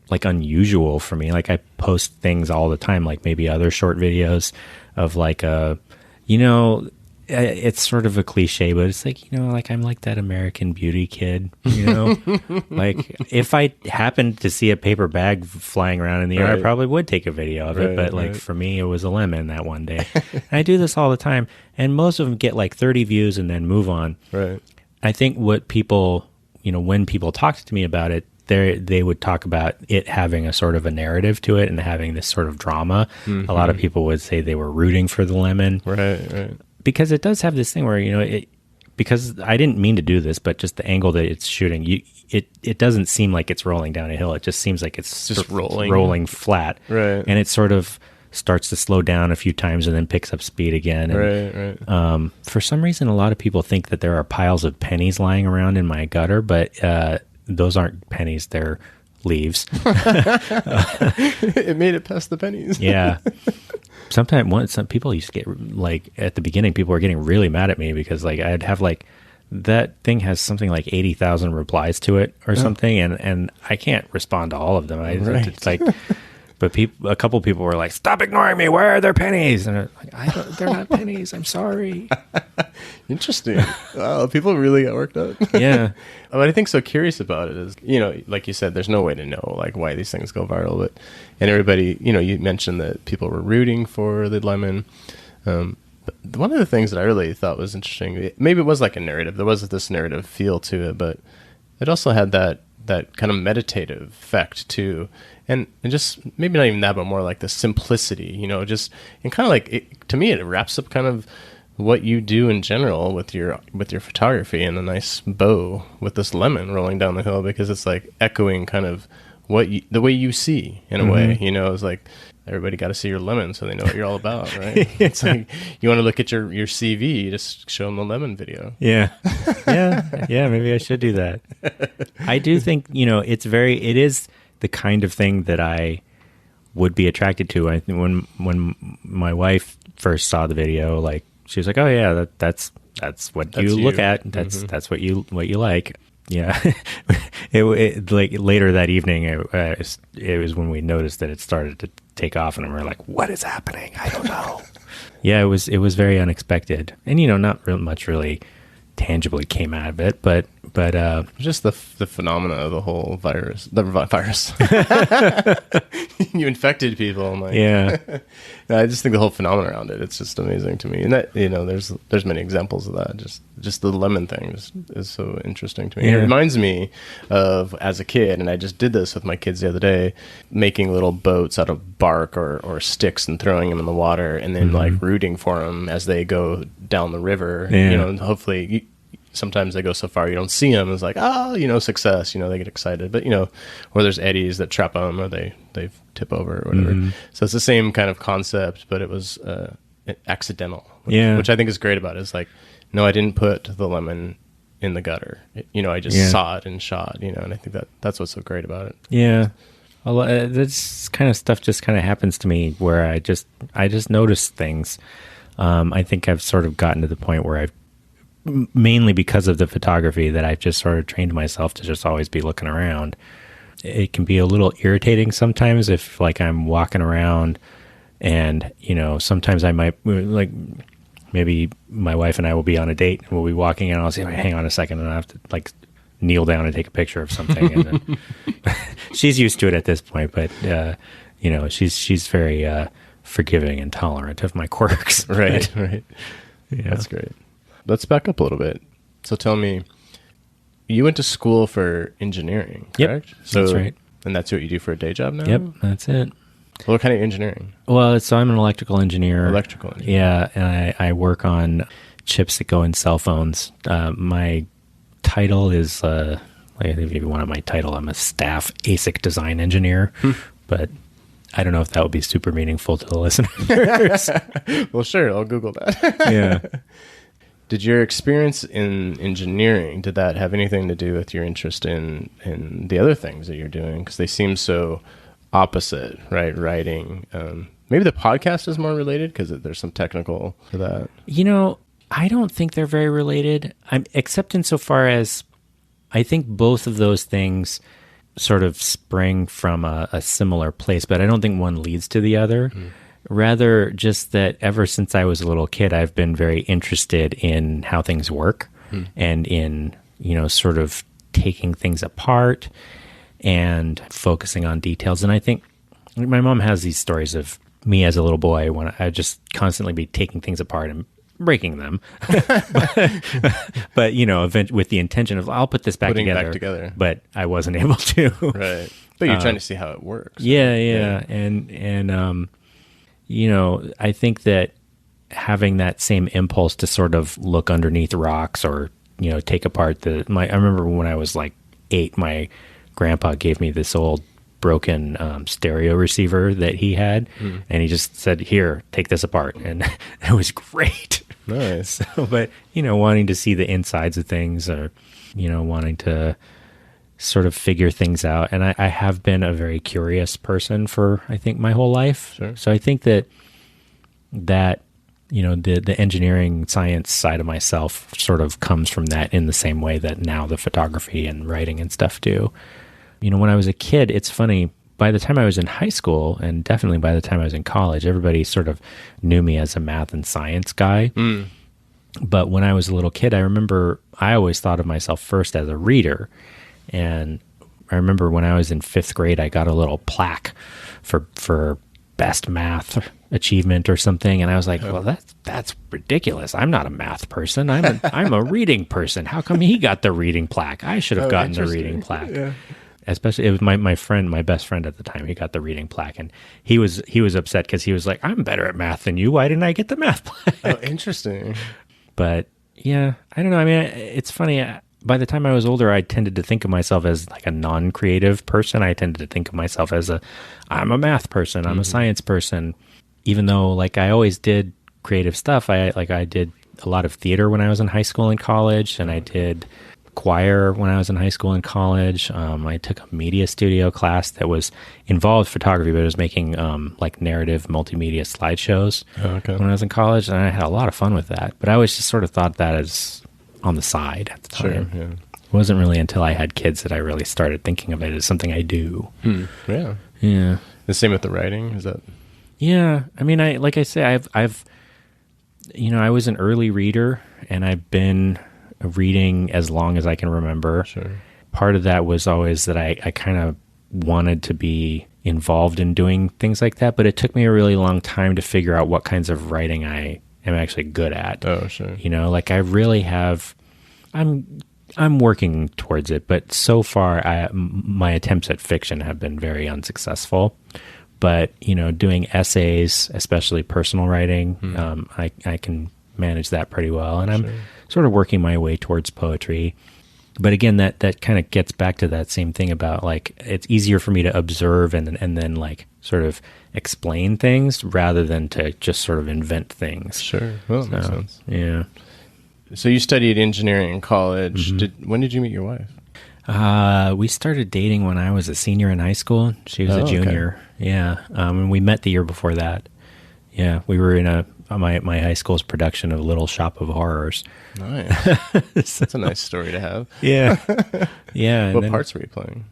[SPEAKER 2] like unusual for me. Like I post things all the time, like maybe other short videos of like it's sort of a cliche, but it's like, like I'm like that American Beauty kid, like if I happened to see a paper bag flying around in the air, I probably would take a video of it. But like for me, it was a lemon that one day. And I do this all the time, and most of them get like 30 views and then move on.
[SPEAKER 1] Right.
[SPEAKER 2] I think what people, when people talk to me about it, they would talk about it having a sort of a narrative to it and having this sort of drama. A lot of people would say they were rooting for the lemon.
[SPEAKER 1] Right.
[SPEAKER 2] Because it does have this thing where, because I didn't mean to do this, but just the angle that it's shooting, it doesn't seem like it's rolling down a hill. It just seems like it's
[SPEAKER 1] just rolling
[SPEAKER 2] flat.
[SPEAKER 1] Right.
[SPEAKER 2] And it sort of starts to slow down a few times and then picks up speed again. And,
[SPEAKER 1] right.
[SPEAKER 2] For some reason, a lot of people think that there are piles of pennies lying around in my gutter, but those aren't pennies. They're leaves.
[SPEAKER 1] It made it past the pennies.
[SPEAKER 2] Yeah. Sometimes some people used to get like at the beginning, people were getting really mad at me because like I'd have like that thing has something like 80,000 replies to it or something, and I can't respond to all of them. It's like, but a couple people were like, "Stop ignoring me. Where are their pennies?" And I'm like, they're not pennies. I'm sorry.
[SPEAKER 1] Interesting. Wow, people really got worked up.
[SPEAKER 2] Yeah.
[SPEAKER 1] What I think so curious about it is, like you said, there's no way to know like why these things go viral, and everybody, you mentioned that people were rooting for the lemon. But one of the things that I really thought was interesting, maybe it was like a narrative. There was this narrative feel to it, but it also had that kind of meditative effect too. And just maybe not even that, but more like the simplicity, just, and kind of like to me, it wraps up kind of what you do in general with your photography and a nice bow with this lemon rolling down the hill, because it's like echoing kind of the way you see in a way, it's like everybody got to see your lemon so they know what you're all about, right? It's like you want to look at your CV, you just show them the lemon video.
[SPEAKER 2] Yeah. Maybe I should do that. I do think, it is the kind of thing that I would be attracted to. I think when my wife first saw the video, like she was like, "Oh yeah, that's what you look at. That's what you like." Yeah. it like later that evening, it was when we noticed that it started to take off, and we were like, "What is happening? I don't know." Yeah, it was very unexpected, and not real much really tangibly came out of it, but
[SPEAKER 1] just the phenomena of the whole virus. You infected people. And like,
[SPEAKER 2] yeah.
[SPEAKER 1] I just think the whole phenomenon around it, it's just amazing to me. And that, there's many examples of that. Just the lemon thing is so interesting to me.
[SPEAKER 2] Yeah.
[SPEAKER 1] It reminds me of as a kid, and I just did this with my kids the other day, making little boats out of bark or sticks and throwing them in the water, and then like rooting for them as they go down the river.
[SPEAKER 2] Yeah.
[SPEAKER 1] And hopefully sometimes they go so far you don't see them. It's like, success, they get excited, but or there's eddies that trap them, or they tip over or whatever. So it's the same kind of concept, but it was accidental, which I think is great about it. It's like, no, I didn't put the lemon in the gutter. I just saw it and shot, and I think that's what's so great about it.
[SPEAKER 2] Yeah. This kind of stuff just kind of happens to me where I just notice things. I think I've sort of gotten to the point where I've, mainly because of the photography, that I've just sort of trained myself to just always be looking around. It can be a little irritating sometimes if like I'm walking around and, you know, sometimes I might like, maybe my wife and I will be on a date and we'll be walking and I'll say, hang on a second, and I have to like kneel down and take a picture of something. And then she's used to it at this point, but you know, she's very forgiving and tolerant of my quirks.
[SPEAKER 1] Right. Yeah. That's great. Let's back up a little bit. So tell me, you went to school for engineering, correct?
[SPEAKER 2] Yep, so, that's right.
[SPEAKER 1] And that's what you do for a day job now?
[SPEAKER 2] Yep, that's it.
[SPEAKER 1] What kind of engineering?
[SPEAKER 2] Well, so I'm an electrical engineer.
[SPEAKER 1] Yeah,
[SPEAKER 2] and I work on chips that go in cell phones. My title is, like, if you want my title, I'm a staff ASIC design engineer, but I don't know if that would be super meaningful to the listeners.
[SPEAKER 1] Well, sure, I'll Google that.
[SPEAKER 2] Yeah.
[SPEAKER 1] Did your experience in engineering, did that have anything to do with your interest in the other things that you're doing? Because they seem so opposite, right? Writing. Maybe the podcast is more related because there's some technical to that.
[SPEAKER 2] You know, I don't think they're very related, except insofar as I think both of those things sort of spring from a similar place, but I don't think one leads to the other. Rather, just that ever since I was a little kid, I've been very interested in how things work and in, you know, sort of taking things apart and focusing on details. And I think my mom has these stories of me as a little boy when I just constantly be taking things apart and breaking them. but you know, with the intention of, I'll put this back together. But I wasn't able to.
[SPEAKER 1] Right. But you're trying to see how it works.
[SPEAKER 2] Yeah. And you know, I think that having that same impulse to sort of look underneath rocks or, you know, take apart I remember when I was like 8, my grandpa gave me this old broken stereo receiver that he had, and he just said, "Here, take this apart," and it was great.
[SPEAKER 1] Nice.
[SPEAKER 2] But you know, wanting to see the insides of things, or you know, wanting to sort of figure things out, and I have been a very curious person for I think my whole life.
[SPEAKER 1] Sure.
[SPEAKER 2] So I think that you know, the engineering science side of myself sort of comes from that in the same way that now the photography and writing and stuff do. You know, when I was a kid, it's funny, by the time I was in high school, and definitely by the time I was in college, everybody sort of knew me as a math and science guy. But when I was a little kid, I remember I always thought of myself first as a reader. And I remember when I was in 5th grade, I got a little plaque for best math achievement or something, and I was like, well, that's ridiculous. I'm not a math person. I'm a reading person. How come he got the reading plaque? I should have gotten the reading plaque. Yeah. Especially, it was my best friend at the time. He got the reading plaque, and he was upset because he was like, I'm better at math than you. Why didn't I get the math plaque?
[SPEAKER 1] Oh, interesting. But
[SPEAKER 2] yeah, I don't know. I mean, it's funny. By the time I was older, I tended to think of myself as like a non-creative person. I tended to think of myself as I'm a math person. I'm a science person. Even though like I always did creative stuff. I did a lot of theater when I was in high school and college, and I did choir when I was in high school and college. I took a media studio class that was involved photography, but it was making like narrative multimedia slideshows when I was in college, and I had a lot of fun with that. But I always just sort of thought that as on the side at the time.
[SPEAKER 1] Sure, yeah.
[SPEAKER 2] It wasn't really until I had kids that I really started thinking of it as something I do.
[SPEAKER 1] Yeah.
[SPEAKER 2] Yeah.
[SPEAKER 1] The same with the writing, is that?
[SPEAKER 2] Yeah. I mean, like I say, I've you know, I was an early reader, and I've been reading as long as I can remember.
[SPEAKER 1] Sure.
[SPEAKER 2] Part of that was always that I kind of wanted to be involved in doing things like that, but it took me a really long time to figure out what kinds of writing I am actually good at.
[SPEAKER 1] Oh, sure.
[SPEAKER 2] You know, like I really have, I'm working towards it, but so far my attempts at fiction have been very unsuccessful. But, you know, doing essays, especially personal writing, I can manage that pretty well. And I'm sort of working my way towards poetry. But again, that kind of gets back to that same thing about like, it's easier for me to observe and then like sort of explain things rather than to just sort of invent things.
[SPEAKER 1] Sure. Well, that makes sense.
[SPEAKER 2] Yeah.
[SPEAKER 1] So you studied engineering in college. When did you meet your wife?
[SPEAKER 2] We started dating when I was a senior in high school. She was
[SPEAKER 1] Oh,
[SPEAKER 2] a
[SPEAKER 1] okay.
[SPEAKER 2] junior. Yeah. And we met the year before that. Yeah. We were in my high school's production of Little Shop of Horrors.
[SPEAKER 1] Nice. That's a nice story to have.
[SPEAKER 2] Yeah. Yeah.
[SPEAKER 1] What parts were you playing?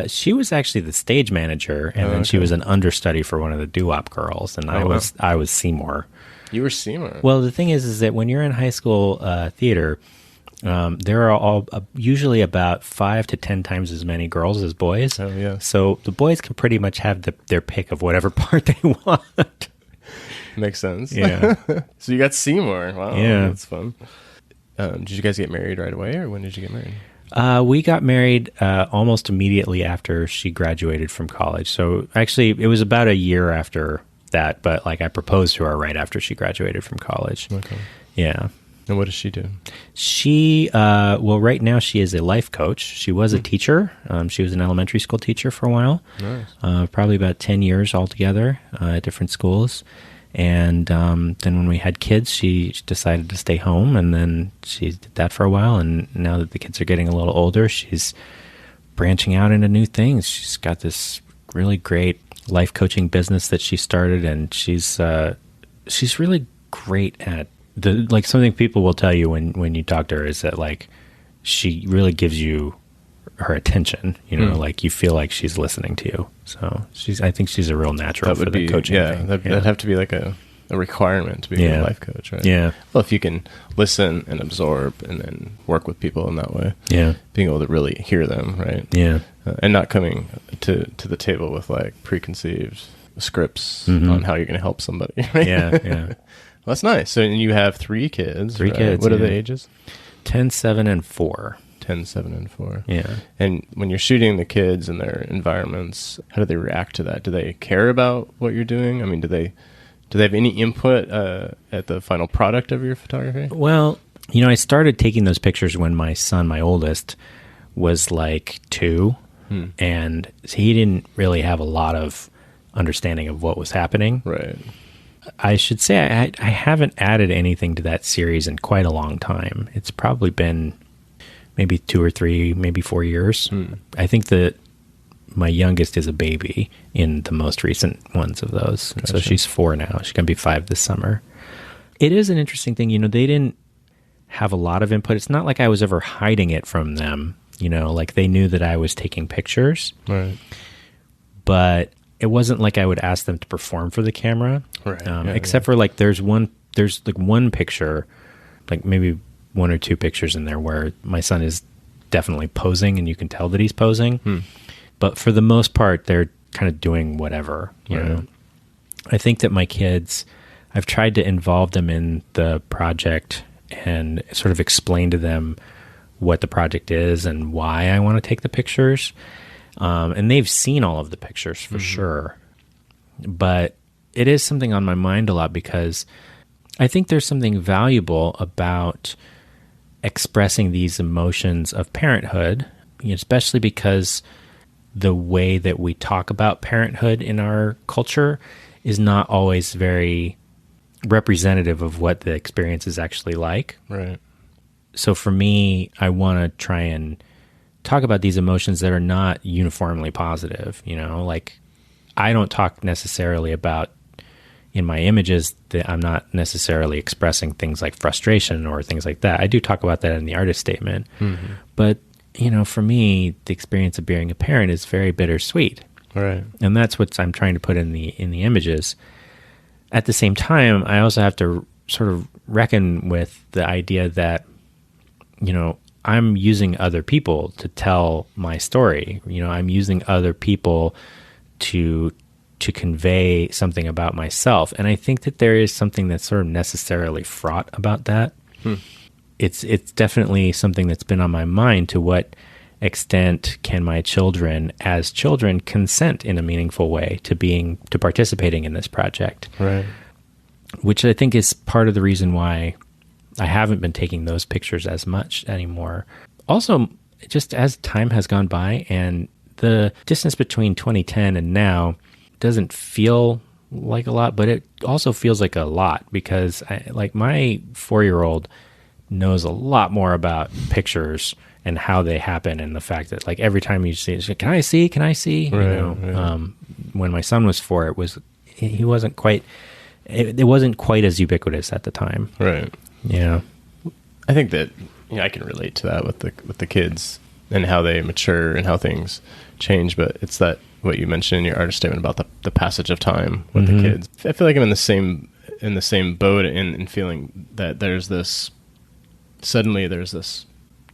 [SPEAKER 2] She was actually the stage manager, and then she
[SPEAKER 1] okay.
[SPEAKER 2] was an understudy for one of the doo-wop girls, and I
[SPEAKER 1] wow.
[SPEAKER 2] was Seymour.
[SPEAKER 1] You were Seymour.
[SPEAKER 2] Well, the thing is that when you're in high school theater, there are usually about 5 to 10 times as many girls as boys.
[SPEAKER 1] Oh, yeah.
[SPEAKER 2] So the boys can pretty much have their pick of whatever part they want.
[SPEAKER 1] Makes sense.
[SPEAKER 2] Yeah.
[SPEAKER 1] So you got Seymour. Wow.
[SPEAKER 2] Yeah.
[SPEAKER 1] That's fun. Did you guys get married right away, or when did you get married?
[SPEAKER 2] We got married almost immediately after she graduated from college. So actually, it was about a year after that, but like I proposed to her right after she graduated from college.
[SPEAKER 1] Okay.
[SPEAKER 2] Yeah.
[SPEAKER 1] And what does she do?
[SPEAKER 2] She, well, right now she is a life coach. She was a teacher. She was an elementary school teacher for a while,
[SPEAKER 1] Nice.
[SPEAKER 2] probably about 10 years altogether at different schools. And then when we had kids, she decided to stay home, and then she did that for a while. And now that the kids are getting a little older, she's branching out into new things. She's got this really great life coaching business that she started, and she's really great at like something people will tell you when you talk to her is that like she really gives you her attention, like you feel like she's listening to you. So I think she's a real natural
[SPEAKER 1] That
[SPEAKER 2] for
[SPEAKER 1] would
[SPEAKER 2] the
[SPEAKER 1] be
[SPEAKER 2] coaching
[SPEAKER 1] yeah.
[SPEAKER 2] thing.
[SPEAKER 1] That'd have to be like a requirement to be a life coach, right?
[SPEAKER 2] Yeah.
[SPEAKER 1] Well, if you can listen and absorb and then work with people in that way,
[SPEAKER 2] Yeah.
[SPEAKER 1] being able to really hear them, right?
[SPEAKER 2] Yeah.
[SPEAKER 1] And not coming to the table with like preconceived scripts
[SPEAKER 2] Mhm.
[SPEAKER 1] on how you're going to help somebody. Right?
[SPEAKER 2] Yeah. Yeah.
[SPEAKER 1] Well, that's nice. So you have 3 kids.
[SPEAKER 2] Three
[SPEAKER 1] right?
[SPEAKER 2] kids,
[SPEAKER 1] What are the
[SPEAKER 2] yeah.
[SPEAKER 1] ages?
[SPEAKER 2] 10, 7, and 4.
[SPEAKER 1] 10, 7, and 4.
[SPEAKER 2] Yeah.
[SPEAKER 1] And when you're shooting the kids in their environments, how do they react to that? Do they care about what you're doing? I mean, do they have any input at the final product of your photography?
[SPEAKER 2] Well, I started taking those pictures when my son, my oldest, was like 2, and he didn't really have a lot of understanding of what was happening.
[SPEAKER 1] Right.
[SPEAKER 2] I should say I haven't added anything to that series in quite a long time. It's probably been maybe 2 or 3, maybe 4 years. I think that my youngest is a baby in the most recent ones of those.
[SPEAKER 1] Gotcha.
[SPEAKER 2] So she's 4 now. She's going to be 5 this summer. It is an interesting thing. They didn't have a lot of input. It's not like I was ever hiding it from them. Like they knew that I was taking pictures,
[SPEAKER 1] Right.
[SPEAKER 2] but it wasn't like I would ask them to perform for the camera.
[SPEAKER 1] Right.
[SPEAKER 2] Except for like there's one picture, like maybe 1 or 2 pictures in there where my son is definitely posing and you can tell that he's posing. But for the most part, they're kind of doing whatever, you know. I think that my kids, I've tried to involve them in the project and sort of explain to them what the project is and why I want to take the pictures. And they've seen all of the pictures for sure. But it is something on my mind a lot because I think there's something valuable about expressing these emotions of parenthood, especially because the way that we talk about parenthood in our culture is not always very representative of what the experience is actually like.
[SPEAKER 1] Right.
[SPEAKER 2] So for me, I want to try and talk about these emotions that are not uniformly positive. Like I don't talk necessarily about in my images that I'm not necessarily expressing things like frustration or things like that. I do talk about that in the artist statement, but for me, the experience of being a parent is very bittersweet.
[SPEAKER 1] Right.
[SPEAKER 2] And that's what I'm trying to put in the images. At the same time, I also have to sort of reckon with the idea that, I'm using other people to tell my story. I'm using other people to convey something about myself. And I think that there is something that's sort of necessarily fraught about that. It's definitely something that's been on my mind. To what extent can my children, as children, consent in a meaningful way to participating in this project?
[SPEAKER 1] Right.
[SPEAKER 2] Which I think is part of the reason why I haven't been taking those pictures as much anymore. Also, just as time has gone by and the distance between 2010 and now doesn't feel like a lot, but it also feels like a lot because my 4-year-old knows a lot more about pictures and how they happen, and the fact that like every time you see it, can I see? You know,
[SPEAKER 1] right.
[SPEAKER 2] When my son was 4, he wasn't quite, it wasn't quite as ubiquitous at the time.
[SPEAKER 1] Right.
[SPEAKER 2] Yeah.
[SPEAKER 1] I think that, you know, I can relate to that with the kids and how they mature and how things change. But it's that what you mentioned in your artist statement about the passage of time with the kids. I feel like I'm in the same boat in feeling that there's this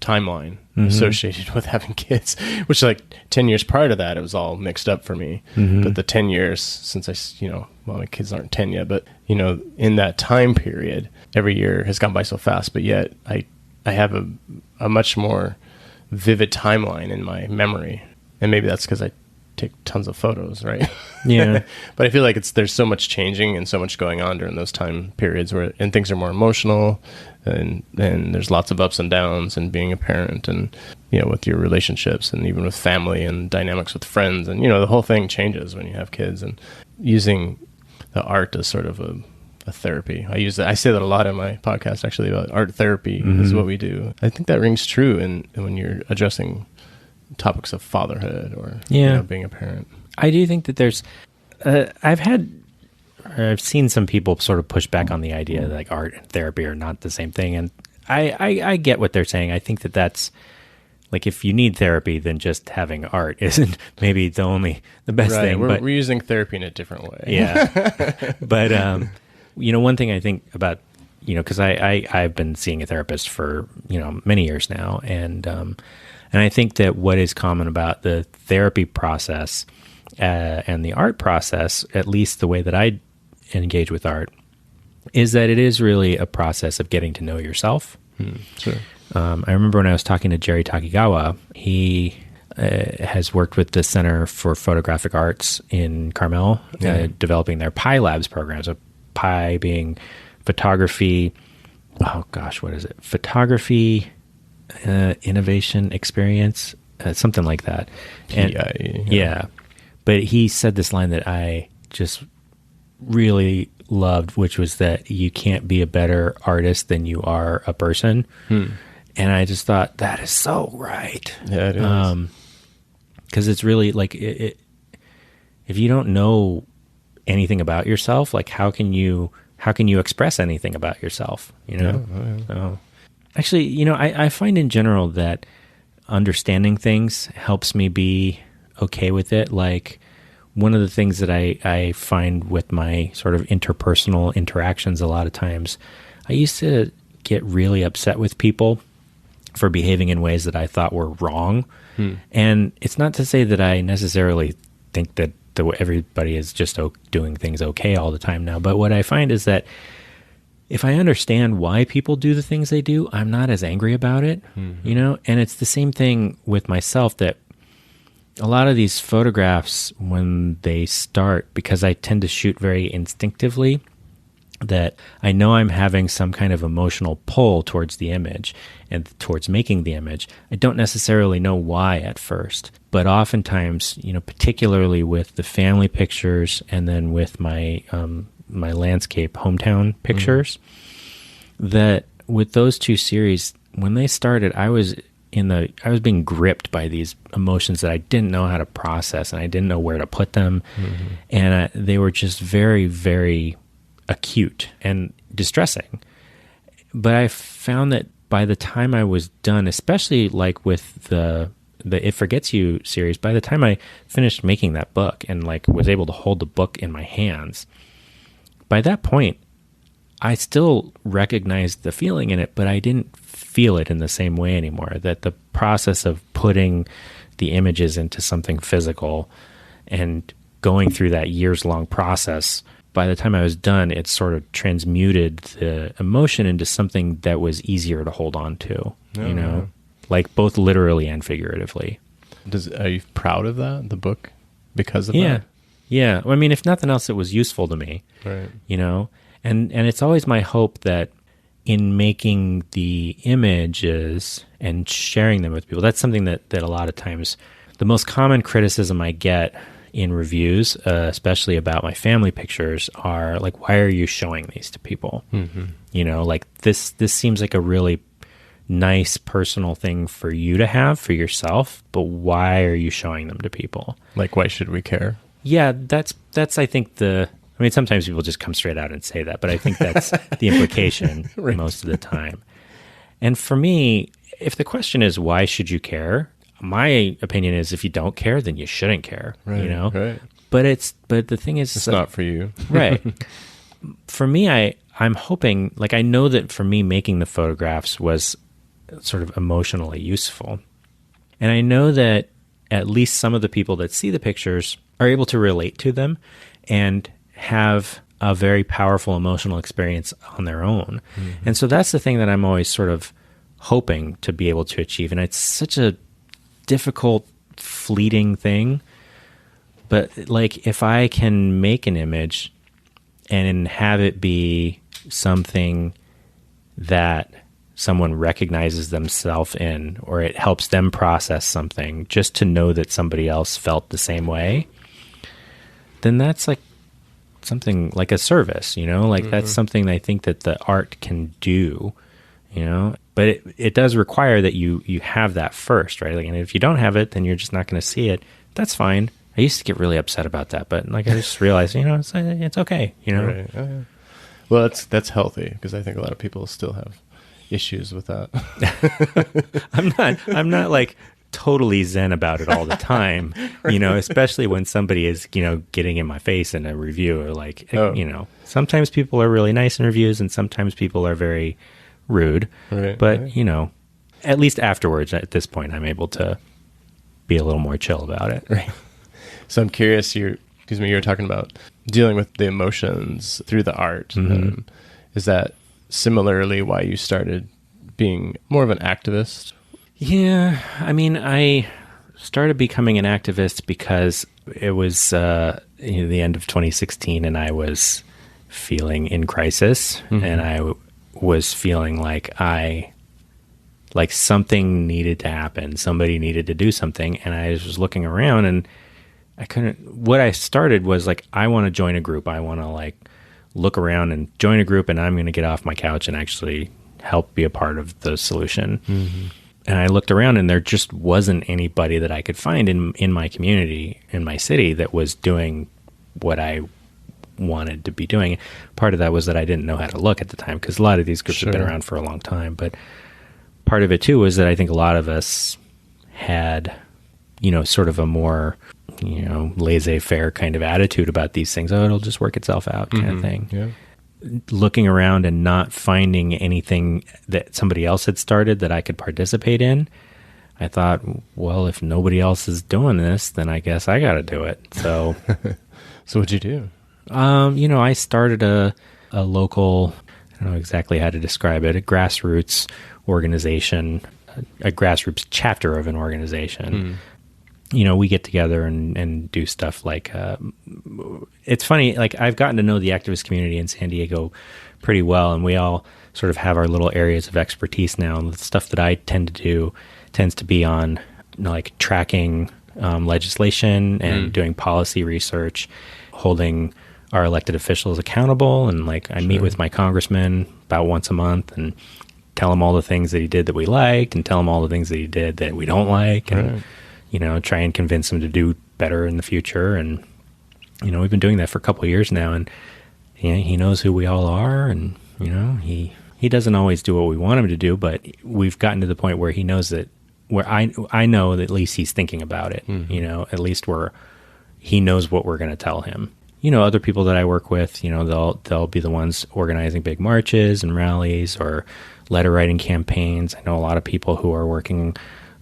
[SPEAKER 1] timeline associated with having kids, which like 10 years prior to that, it was all mixed up for me. But the 10 years since my kids aren't 10 yet, but you know, in that time period, every year has gone by so fast, but yet I have a much more vivid timeline in my memory. And maybe that's because I take tons of photos, right?
[SPEAKER 2] Yeah.
[SPEAKER 1] But I feel like there's so much changing and so much going on during those time periods and things are more emotional, and there's lots of ups and downs, and being a parent, and you know, with your relationships, and even with family and dynamics with friends, and you know, the whole thing changes when you have kids. And using the art as sort of a therapy, I say that a lot in my podcast actually, about art therapy is what we do. I think that rings true when you're addressing topics of fatherhood or you know, being a parent.
[SPEAKER 2] I do think that there's, I've seen some people sort of push back on the idea that like art and therapy are not the same thing. And I get what they're saying. I think that that's like, if you need therapy, then just having art isn't maybe the best thing.
[SPEAKER 1] We're using therapy in a different way.
[SPEAKER 2] Yeah. But, you know, one thing I think about, you know, cause I've been seeing a therapist for, you know, many years now. And I think that what is common about the therapy process and the art process, at least the way that I engage with art, is that it is really a process of getting to know yourself.
[SPEAKER 1] Sure.
[SPEAKER 2] I remember when I was talking to Jerry Takigawa, he has worked with the Center for Photographic Arts in Carmel, developing their Pi Labs programs, a Pi being photography, what is it? Photography, innovation experience, something like that. And yeah. But he said this line that I just really loved, which was that you can't be a better artist than you are a person. And I just thought, that is so right.
[SPEAKER 1] Yeah, it is.
[SPEAKER 2] Because it's really like, if you don't know anything about yourself, like how can you express anything about yourself, you know? So, actually, you know, I find in general that understanding things helps me be okay with it. Like, one of the things that I find with my sort of interpersonal interactions a lot of times, I used to get really upset with people for behaving in ways that I thought were wrong. And it's not to say that I necessarily think that everybody is just doing things okay all the time now. But what I find is that if I understand why people do the things they do, I'm not as angry about it, you know? And it's the same thing with myself, that a lot of these photographs, when they start, because I tend to shoot very instinctively, that I know I'm having some kind of emotional pull towards the image and towards making the image. I don't necessarily know why at first, but oftentimes, you know, particularly with the family pictures and then with my my landscape hometown pictures, that with those two series, when they started, I was being gripped by these emotions that I didn't know how to process, and I didn't know where to put them. And they were just very, very acute and distressing. But I found that by the time I was done, especially like with the It Forgets You series, by the time I finished making that book and like was able to hold the book in my hands, by that point, I still recognized the feeling in it, but I didn't feel it in the same way anymore. That the process of putting the images into something physical and going through that years-long process, by the time I was done, it sort of transmuted the emotion into something that was easier to hold on to, you know, like both literally and figuratively.
[SPEAKER 1] Are you proud of that, the book, because of that?
[SPEAKER 2] Yeah. I mean, if nothing else, it was useful to me,
[SPEAKER 1] right?
[SPEAKER 2] You know, and it's always my hope that in making the images and sharing them with people, that's something that a lot of times, the most common criticism I get in reviews, especially about my family pictures, are like, why are you showing these to people? You know, like this seems like a really nice personal thing for you to have for yourself, but why are you showing them to people?
[SPEAKER 1] Like, why should we care?
[SPEAKER 2] Yeah, that's I think sometimes people just come straight out and say that, but I think that's the implication
[SPEAKER 1] Right.
[SPEAKER 2] most of the time. And for me, if the question is why should you care, my opinion is if you don't care, then you shouldn't care, you know?
[SPEAKER 1] Right.
[SPEAKER 2] But the thing is,
[SPEAKER 1] It's not for you.
[SPEAKER 2] right. For me, I'm hoping, like, I know that for me, making the photographs was sort of emotionally useful. And I know that at least some of the people that see the pictures are able to relate to them and have a very powerful emotional experience on their own. Mm-hmm. And so that's the thing that I'm always sort of hoping to be able to achieve. And it's such a difficult, fleeting thing. But like, if I can make an image and have it be something that someone recognizes themselves in, or it helps them process something, just to know that somebody else felt the same way, then that's like something like a service, you know, like that's something I think that the art can do, you know, but it does require that you have that first, right? Like, and if you don't have it, then you're just not going to see it. That's fine. I used to get really upset about that, but like, I just realized, you know, it's okay, you know?
[SPEAKER 1] Right. Oh, yeah. Well, that's healthy, because I think a lot of people still have issues with that.
[SPEAKER 2] I'm not like totally zen about it all the time, you know, especially when somebody is, you know, getting in my face in a review, or like, you know, sometimes people are really nice in reviews and sometimes people are very rude,
[SPEAKER 1] Right,
[SPEAKER 2] but
[SPEAKER 1] right.
[SPEAKER 2] you know, at least afterwards, at this point, I'm able to be a little more chill about it.
[SPEAKER 1] Right. So I'm curious, you were talking about dealing with the emotions through the art.
[SPEAKER 2] Mm-hmm.
[SPEAKER 1] Is that similarly why you started being more of an activist?
[SPEAKER 2] Yeah, I mean, I started becoming an activist because it was the end of 2016, and I was feeling in crisis, and I was feeling like something needed to happen. Somebody needed to do something, and I was looking around, and I couldn't. What I started was like, I want to join a group. I want to like look around and join a group, and I'm going to get off my couch and actually help be a part of the solution. Mm-hmm. And I looked around, and there just wasn't anybody that I could find in my community, in my city, that was doing what I wanted to be doing. Part of that was that I didn't know how to look at the time, because a lot of these groups have been around for a long time. But part of it too was that I think a lot of us had, you know, sort of a more, you know, laissez-faire kind of attitude about these things. Oh, it'll just work itself out kind of thing.
[SPEAKER 1] Yeah.
[SPEAKER 2] Looking around and not finding anything that somebody else had started that I could participate in, I thought, well, if nobody else is doing this, then I guess I got to do it. So,
[SPEAKER 1] So what'd you do?
[SPEAKER 2] you know, I started a local, I don't know exactly how to describe it, a grassroots organization, a grassroots chapter of an organization. You know, we get together and do stuff like, it's funny, like I've gotten to know the activist community in San Diego pretty well, and we all sort of have our little areas of expertise now. And the stuff that I tend to do tends to be on, you know, like tracking legislation and doing policy research, holding our elected officials accountable. And like, I meet with my congressman about once a month and tell him all the things that he did that we liked, and tell him all the things that he did that we don't like. And, you know, try and convince him to do better in the future. And, you know, we've been doing that for a couple of years now, and he knows who we all are. And, you know, he doesn't always do what we want him to do, but we've gotten to the point where he knows that, where I know that at least he's thinking about it, you know, at least he knows what we're going to tell him. You know, other people that I work with, you know, they'll be the ones organizing big marches and rallies or letter writing campaigns. I know a lot of people who are working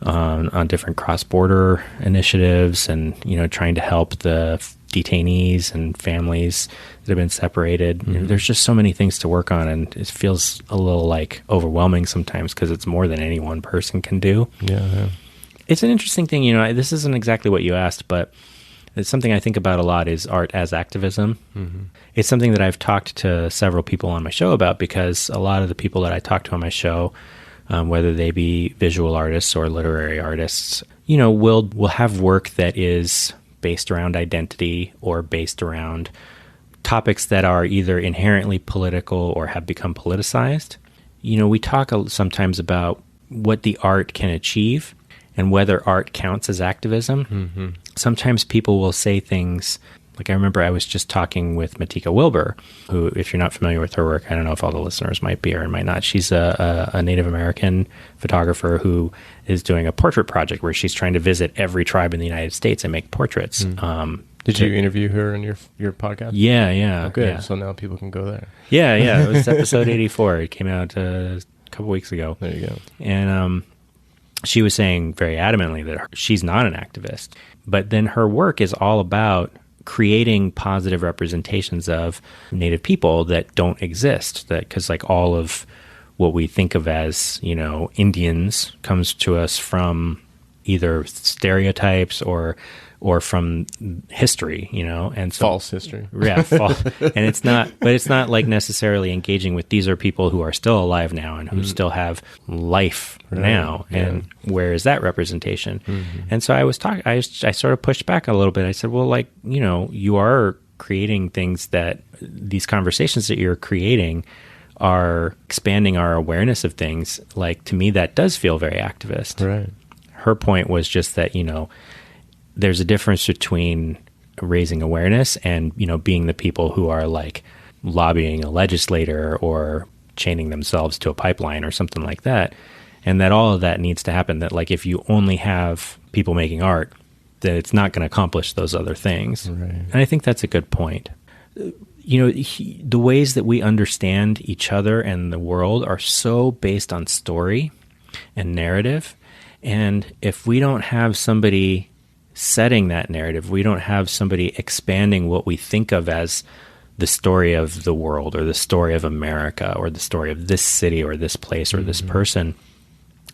[SPEAKER 2] on different cross-border initiatives, and, you know, trying to help the detainees and families that have been separated. You know, there's just so many things to work on, and it feels a little like overwhelming sometimes, because it's more than any one person can do.
[SPEAKER 1] Yeah.
[SPEAKER 2] It's an interesting thing, you know, this isn't exactly what you asked, but it's something I think about a lot, is art as activism. It's something that I've talked to several people on my show about, because a lot of the people that I talk to on my show, whether they be visual artists or literary artists, you know, will have work that is based around identity or based around topics that are either inherently political or have become politicized. You know, we talk sometimes about what the art can achieve and whether art counts as activism. Sometimes people will say things like, I remember I was just talking with Matika Wilbur, who, if you're not familiar with her work, I don't know if all the listeners might be or might not. She's a Native American photographer who is doing a portrait project where she's trying to visit every tribe in the United States and make portraits.
[SPEAKER 1] Did you interview her in your podcast?
[SPEAKER 2] Yeah.
[SPEAKER 1] Oh, good.
[SPEAKER 2] Yeah.
[SPEAKER 1] So now people can go there.
[SPEAKER 2] Yeah. It was episode 84. It came out a couple weeks ago.
[SPEAKER 1] There you go.
[SPEAKER 2] And she was saying very adamantly that she's not an activist. But then her work is all about creating positive representations of Native people that don't exist. That because like all of what we think of as, Indians comes to us from either stereotypes or from history, and so
[SPEAKER 1] False history.
[SPEAKER 2] Yeah, and it's not like necessarily engaging with these are people who are still alive now and who still have life now, and where is that representation? And so I sort of pushed back a little bit. I said, well, like, you are creating things that these conversations that you're creating are expanding our awareness of things. Like, to me, that does feel very activist.
[SPEAKER 1] Right.
[SPEAKER 2] Her point was just that, there's a difference between raising awareness and, being the people who are like lobbying a legislator or chaining themselves to a pipeline or something like that. And that all of that needs to happen. That like, if you only have people making art, that it's not going to accomplish those other things.
[SPEAKER 1] Right.
[SPEAKER 2] And I think that's a good point. The ways that we understand each other and the world are so based on story and narrative. And if we don't have somebody setting that narrative, we don't have somebody expanding what we think of as the story of the world or the story of America or the story of this city or this place or this person,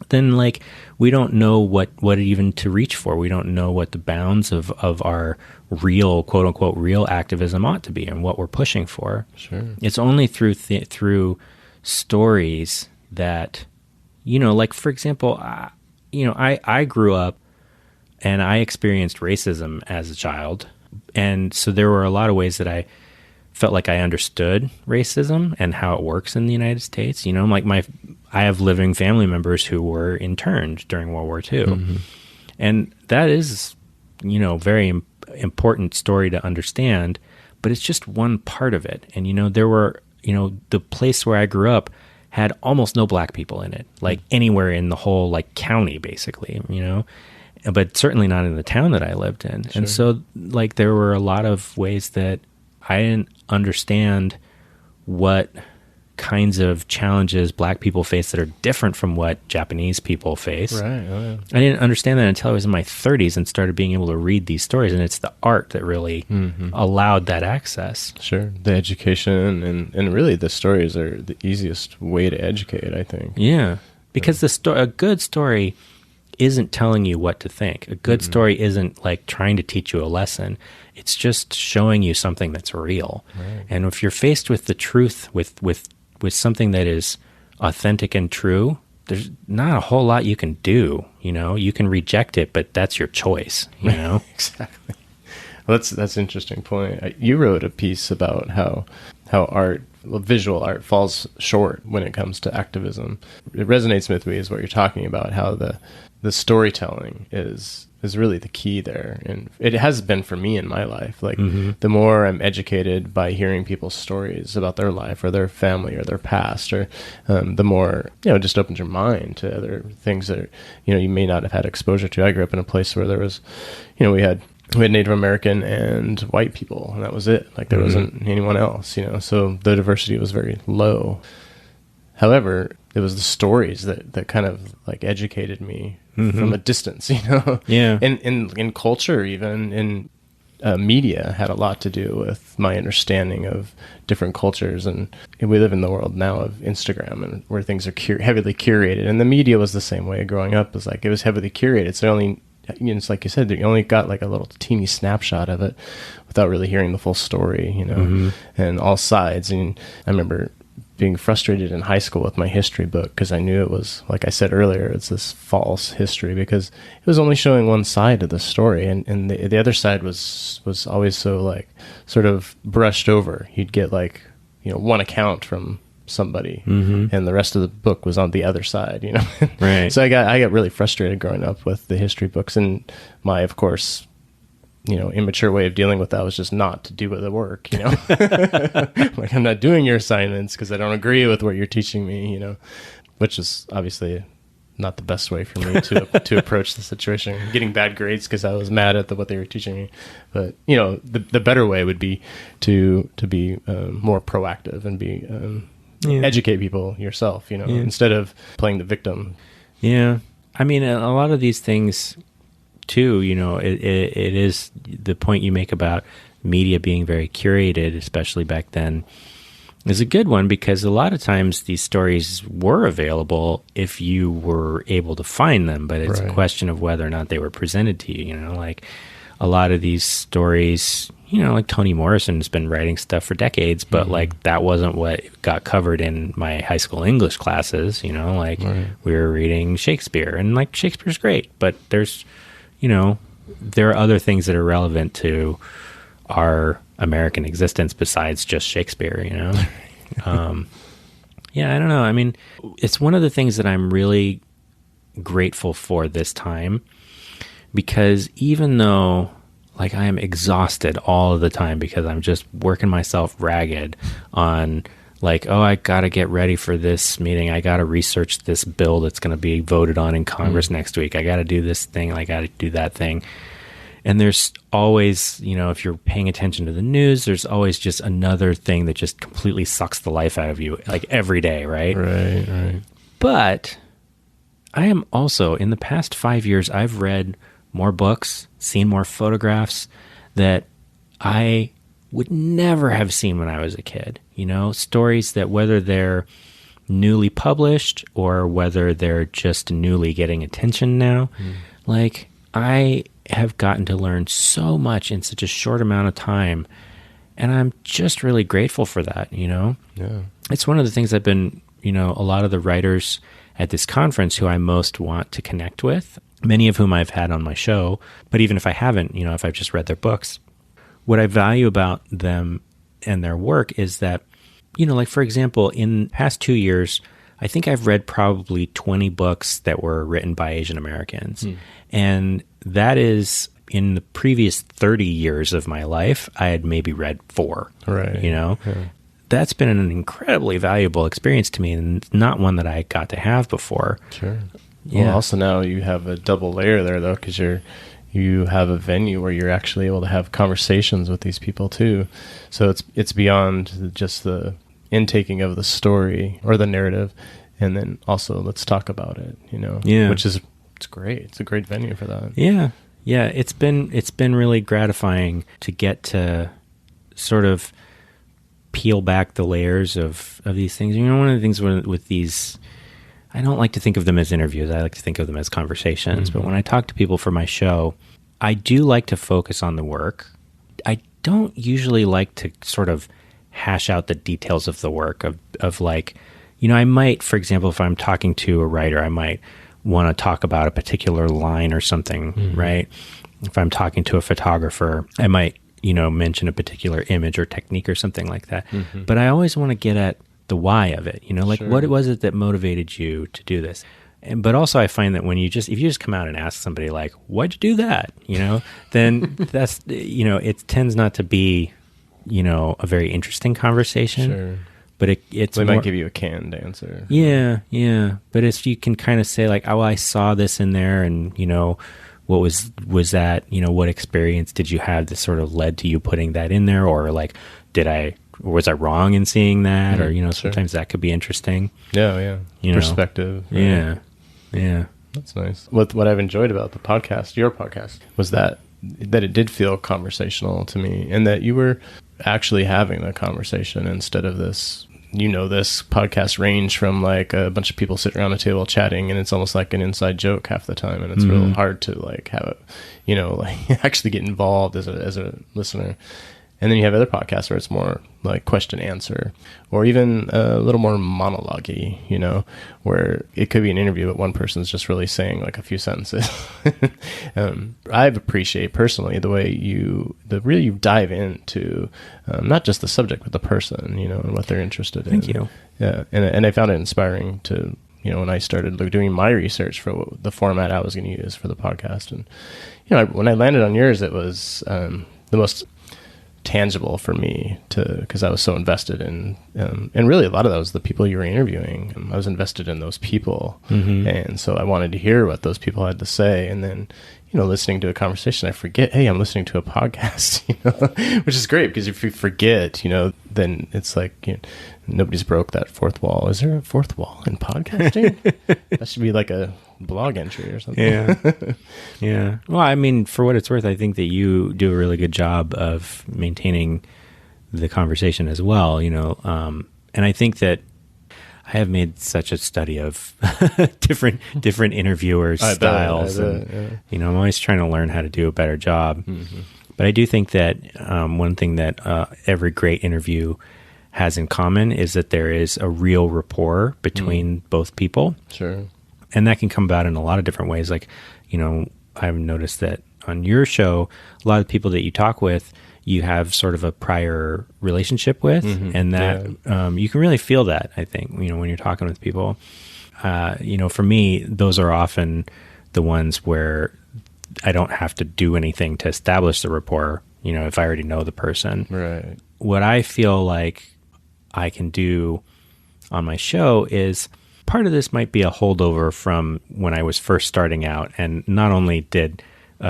[SPEAKER 2] then like we don't know what even to reach for. We don't know what the bounds of our real, quote unquote, real activism ought to be and what we're pushing for.
[SPEAKER 1] Sure.
[SPEAKER 2] It's only through stories that, like, for example, I grew up and I experienced racism as a child. And so there were a lot of ways that I felt like I understood racism and how it works in the United States. Like I have living family members who were interned during World War II. And that is, very important story to understand, but it's just one part of it. And, there were, the place where I grew up had almost no black people in it, like anywhere in the whole like county, basically, but certainly not in the town that I lived in. Sure. And so like there were a lot of ways that I didn't understand what kinds of challenges black people face that are different from what Japanese people face.
[SPEAKER 1] Right. Oh, yeah.
[SPEAKER 2] I didn't understand that until I was in my 30s and started being able to read these stories. And it's the art that really allowed that access.
[SPEAKER 1] Sure. The education and really the stories are the easiest way to educate, I think.
[SPEAKER 2] Yeah. Because a good story isn't telling you what to think. A good story isn't like trying to teach you a lesson. It's just showing you something that's real. Right. And if you're faced with the truth, with something that is authentic and true, there's not a whole lot you can do. You can reject it, but that's your choice.
[SPEAKER 1] Exactly. Well, that's an interesting point. You wrote a piece about how art, visual art, falls short when it comes to activism. It resonates with me is what you're talking about, how the storytelling is really the key there. And it has been for me in my life. Like the more I'm educated by hearing people's stories about their life or their family or their past, or the more, it just opens your mind to other things that, you may not have had exposure to. I grew up in a place where there was, we had Native American and white people, and that was it. Like there wasn't anyone else, so the diversity was very low. However, it was the stories that kind of like educated me from a distance,
[SPEAKER 2] Yeah.
[SPEAKER 1] And in culture, even in media, had a lot to do with my understanding of different cultures. And we live in the world now of Instagram, and where things are heavily curated. And the media was the same way growing up. It was heavily curated. So only, it's like you said, you only got like a little teeny snapshot of it without really hearing the full story, and all sides. And I remember being frustrated in high school with my history book because I knew it was, like I said earlier, it's this false history because it was only showing one side of the story, and the other side was always so like sort of brushed over. You'd get like one account from somebody, and the rest of the book was on the other side, you know.
[SPEAKER 2] Right.
[SPEAKER 1] So I got really frustrated growing up with the history books, and my, of course, you know, immature way of dealing with that was just not to do the work, you know. Like, I'm not doing your assignments because I don't agree with what you're teaching me, you know, which is obviously not the best way for me to approach the situation. Getting bad grades because I was mad at what they were teaching me. But, you know, the better way would be to be more proactive and be educate people yourself, you know, instead of playing the victim.
[SPEAKER 2] Yeah. I mean, a lot of these things too, you know, it is the point you make about media being very curated, especially back then, is a good one, because a lot of times these stories were available if you were able to find them, but it's a question of whether or not they were presented to you, you know, like a lot of these stories, you know, like Toni Morrison's been writing stuff for decades, but like that wasn't what got covered in my high school English classes, you know, like we were reading Shakespeare, and like Shakespeare's great, but there's, you know, there are other things that are relevant to our American existence besides just Shakespeare, you know? Yeah, I don't know. I mean, it's one of the things that I'm really grateful for this time, because even though, like, I am exhausted all of the time because I'm just working myself ragged on, like, oh, I got to get ready for this meeting. I got to research this bill that's going to be voted on in Congress next week. I got to do this thing. I got to do that thing. And there's always, you know, if you're paying attention to the news, there's always just another thing that just completely sucks the life out of you, like every day, right?
[SPEAKER 1] Right.
[SPEAKER 2] But I am also, in the past 5 years, I've read more books, seen more photographs that I would never have seen when I was a kid. You know, stories that, whether they're newly published or whether they're just newly getting attention now, like, I have gotten to learn so much in such a short amount of time, and I'm just really grateful for that, you know?
[SPEAKER 1] Yeah.
[SPEAKER 2] It's one of the things I've been, you know, a lot of the writers at this conference who I most want to connect with, many of whom I've had on my show, but even if I haven't, you know, if I've just read their books, what I value about them and their work is that, you know, like, for example, in the past 2 years, I think I've read probably 20 books that were written by Asian Americans. And that is, in the previous 30 years of my life, I had maybe read 4,
[SPEAKER 1] Right.
[SPEAKER 2] you know? Yeah. That's been an incredibly valuable experience to me, and not one that I got to have before.
[SPEAKER 1] Sure.
[SPEAKER 2] Yeah.
[SPEAKER 1] Well, also now you have a double layer there, though, because you have a venue where you're actually able to have conversations with these people too. So it's beyond just the intaking of the story or the narrative, and then also let's talk about it, you know.
[SPEAKER 2] Yeah.
[SPEAKER 1] Which is, it's great. It's a great venue for that.
[SPEAKER 2] Yeah. Yeah. It's been really gratifying to get to sort of peel back the layers of these things. You know, one of the things with these, I don't like to think of them as interviews. I like to think of them as conversations. But when I talk to people for my show, I do like to focus on the work. I don't usually like to sort of hash out the details of the work of like, you know, I might, for example, if I'm talking to a writer, I might want to talk about a particular line or something, right? If I'm talking to a photographer, I might, you know, mention a particular image or technique or something like that. But I always want to get at the why of it, you know, like, what was it that motivated you to do this? But also I find that when if you just come out and ask somebody like, why'd you do that? You know, then that's, you know, it tends not to be, you know, a very interesting conversation.
[SPEAKER 1] Sure.
[SPEAKER 2] But it's
[SPEAKER 1] they
[SPEAKER 2] more,
[SPEAKER 1] might give you a canned answer.
[SPEAKER 2] Yeah. But if you can kind of say like, oh, I saw this in there, and, you know, what was that, you know, what experience did you have that sort of led to you putting that in there? Or like, was I wrong in seeing that? Or, you know, sometimes that could be interesting.
[SPEAKER 1] Yeah.
[SPEAKER 2] You
[SPEAKER 1] Perspective.
[SPEAKER 2] Know?
[SPEAKER 1] Right?
[SPEAKER 2] Yeah.
[SPEAKER 1] That's nice. What I've enjoyed about the podcast, your podcast, was that it did feel conversational to me, and that you were actually having the conversation instead of this, you know, this podcast range from like a bunch of people sitting around a table chatting, and it's almost like an inside joke half the time, and it's real hard to like have it, you know, like actually get involved as a listener. And then you have other podcasts where it's more like question answer, or even a little more monologue-y, you know, where it could be an interview, but one person's just really saying like a few sentences. I appreciate personally the way you dive into not just the subject, but the person, you know, and what they're interested in.
[SPEAKER 2] Thank you.
[SPEAKER 1] Yeah. And I found it inspiring to, you know, when I started doing my research for the format I was going to use for the podcast. And, you know, when I landed on yours, it was the most tangible for me because I was so invested in, and really a lot of that was the people you were interviewing. I was invested in those people. Mm-hmm. And so I wanted to hear what those people had to say. And then, you know, listening to a conversation, I forget, hey, I'm listening to a podcast, you know, which is great because if you forget, you know, then it's like, you know, nobody's broke that fourth wall. Is there a fourth wall in podcasting? That should be like a blog entry or something.
[SPEAKER 2] Yeah. Yeah. Well, I mean, for what it's worth, I think that you do a really good job of maintaining the conversation as well, you know. And I think that I have made such a study of different interviewers' styles. And, you know, I'm always trying to learn how to do a better job. Mm-hmm. But I do think that one thing that every great interview has in common is that there is a real rapport between both people.
[SPEAKER 1] Sure.
[SPEAKER 2] And that can come about in a lot of different ways. Like, you know, I've noticed that on your show, a lot of people that you talk with, you have sort of a prior relationship with, and that you can really feel that, I think, you know, when you're talking with people. You know, for me, those are often the ones where I don't have to do anything to establish the rapport, you know, if I already know the person.
[SPEAKER 1] Right.
[SPEAKER 2] What I feel like I can do on my show is part of this might be a holdover from when I was first starting out, and not only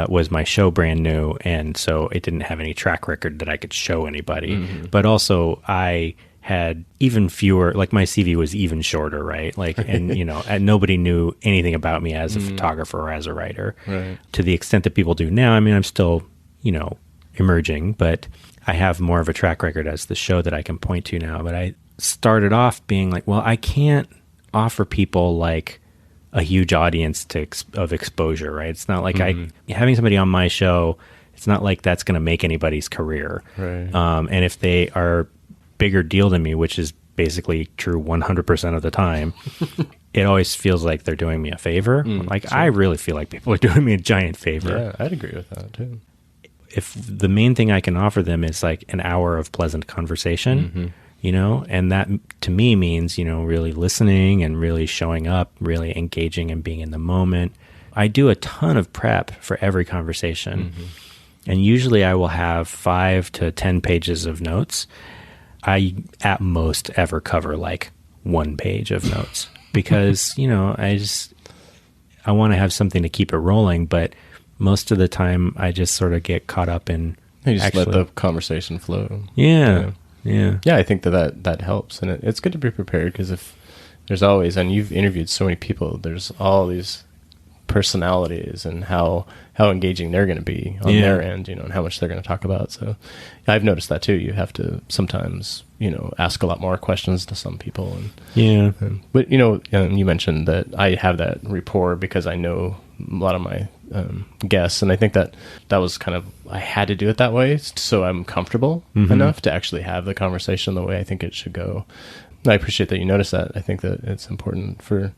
[SPEAKER 2] was my show brand new, and so it didn't have any track record that I could show anybody, but also I had even fewer, like my CV was even shorter, right? Like, and you know, and nobody knew anything about me as a photographer or as a writer, right, to the extent that people do now. I mean, I'm still, you know, emerging, but I have more of a track record as the show that I can point to now. But I started off being like, well, I can't offer people like a huge audience of exposure, right? It's not like having somebody on my show, it's not like that's going to make anybody's career.
[SPEAKER 1] Right.
[SPEAKER 2] And if they are bigger deal than me, which is basically true 100% of the time, it always feels like they're doing me a favor. Like, sure. I really feel like people are doing me a giant favor.
[SPEAKER 1] Yeah, I'd agree with that too.
[SPEAKER 2] If the main thing I can offer them is like an hour of pleasant conversation, you know, and that to me means, you know, really listening and really showing up, really engaging and being in the moment. I do a ton of prep for every conversation. And usually I will have 5 to 10 pages of notes. I at most ever cover like 1 page of notes because, you know, I want to have something to keep it rolling, but most of the time I just sort of get caught up in
[SPEAKER 1] let the conversation flow.
[SPEAKER 2] Yeah.
[SPEAKER 1] I think that helps, and it's good to be prepared, because if there's always, and you've interviewed so many people, there's all these personalities and how engaging they're going to be on their end, you know, and how much they're going to talk about. So I've noticed that too. You have to sometimes, you know, ask a lot more questions to some people. But you know, you mentioned that I have that rapport because I know a lot of my guests, and I think that was kind of, I had to do it that way so I'm comfortable enough to actually have the conversation the way I think it should go. I appreciate that you noticed that. I think that it's important for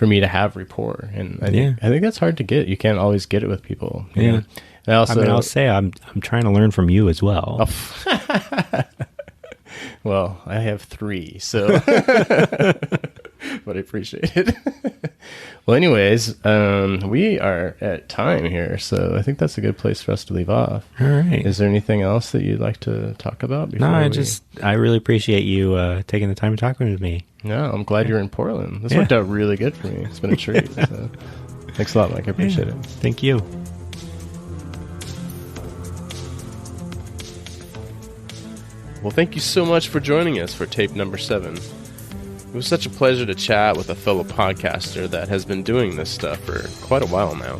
[SPEAKER 1] me to have rapport, and I think that's hard to get. You can't always get it with people.
[SPEAKER 2] Yeah.
[SPEAKER 1] And
[SPEAKER 2] I'll say I'm trying to learn from you as well.
[SPEAKER 1] Well, I have 3, so but I appreciate it. Well, anyways, we are at time here, so I think that's a good place for us to leave off.
[SPEAKER 2] All right.
[SPEAKER 1] Is there anything else that you'd like to talk about?
[SPEAKER 2] No, I really appreciate you taking the time to talk with me.
[SPEAKER 1] No, I'm glad you're in Portland. This worked out really good for me. It's been a treat. So. Thanks a lot, Mike. I appreciate it.
[SPEAKER 2] Thank you.
[SPEAKER 1] Well, thank you so much for joining us for tape number 7. It was such a pleasure to chat with a fellow podcaster that has been doing this stuff for quite a while now.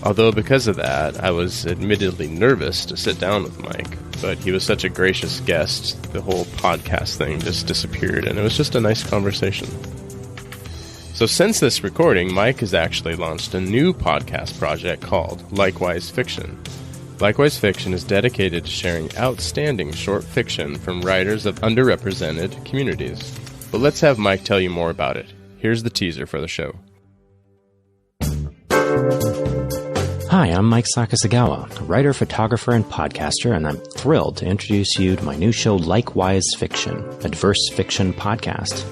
[SPEAKER 1] Although because of that, I was admittedly nervous to sit down with Mike, but he was such a gracious guest, the whole podcast thing just disappeared, and it was just a nice conversation. So since this recording, Mike has actually launched a new podcast project called Likewise Fiction. Likewise Fiction is dedicated to sharing outstanding short fiction from writers of underrepresented communities. But let's have Mike tell you more about it. Here's the teaser for the show.
[SPEAKER 3] Hi, I'm Mike Sakasagawa, writer, photographer, and podcaster, and I'm thrilled to introduce you to my new show, Likewise Fiction, a diverse fiction podcast.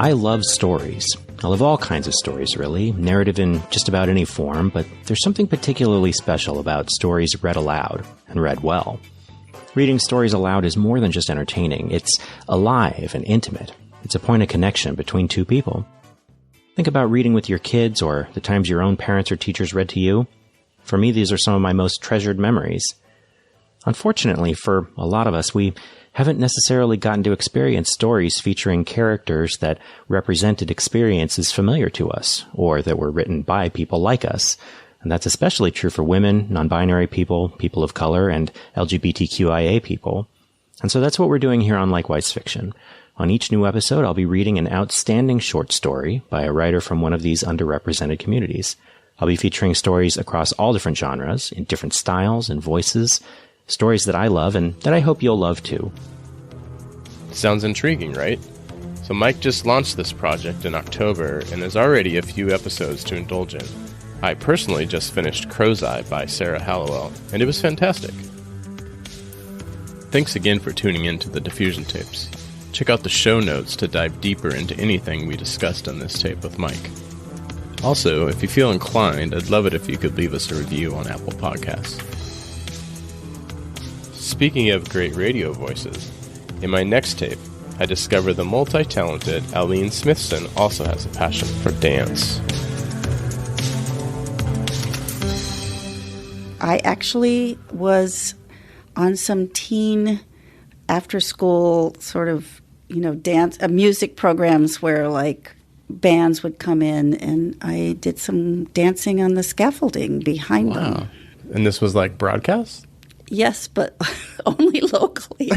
[SPEAKER 3] I love stories. I love all kinds of stories, really, narrative in just about any form, but there's something particularly special about stories read aloud and read well. Reading stories aloud is more than just entertaining. It's alive and intimate. It's a point of connection between two people. Think about reading with your kids or the times your own parents or teachers read to you. For me, these are some of my most treasured memories. Unfortunately, for a lot of us, we haven't necessarily gotten to experience stories featuring characters that represented experiences familiar to us, or that were written by people like us. And that's especially true for women, non-binary people, people of color, and LGBTQIA people. And so that's what we're doing here on Likewise Fiction. On each new episode, I'll be reading an outstanding short story by a writer from one of these underrepresented communities. I'll be featuring stories across all different genres, in different styles and voices, stories that I love and that I hope you'll love too.
[SPEAKER 1] Sounds intriguing, right? So Mike just launched this project in October, and there's already a few episodes to indulge in. I personally just finished Crow's Eye by Sarah Hallowell, and it was fantastic. Thanks again for tuning in to the Diffusion Tapes. Check out the show notes to dive deeper into anything we discussed on this tape with Mike. Also, if you feel inclined, I'd love it if you could leave us a review on Apple Podcasts. Speaking of great radio voices, in my next tape, I discover the multi-talented Aline Smithson also has a passion for dance.
[SPEAKER 4] I actually was on some teen after-school sort of, dance, music programs where, bands would come in, and I did some dancing on the scaffolding behind them.
[SPEAKER 1] And this was broadcast?
[SPEAKER 4] Yes, but only locally.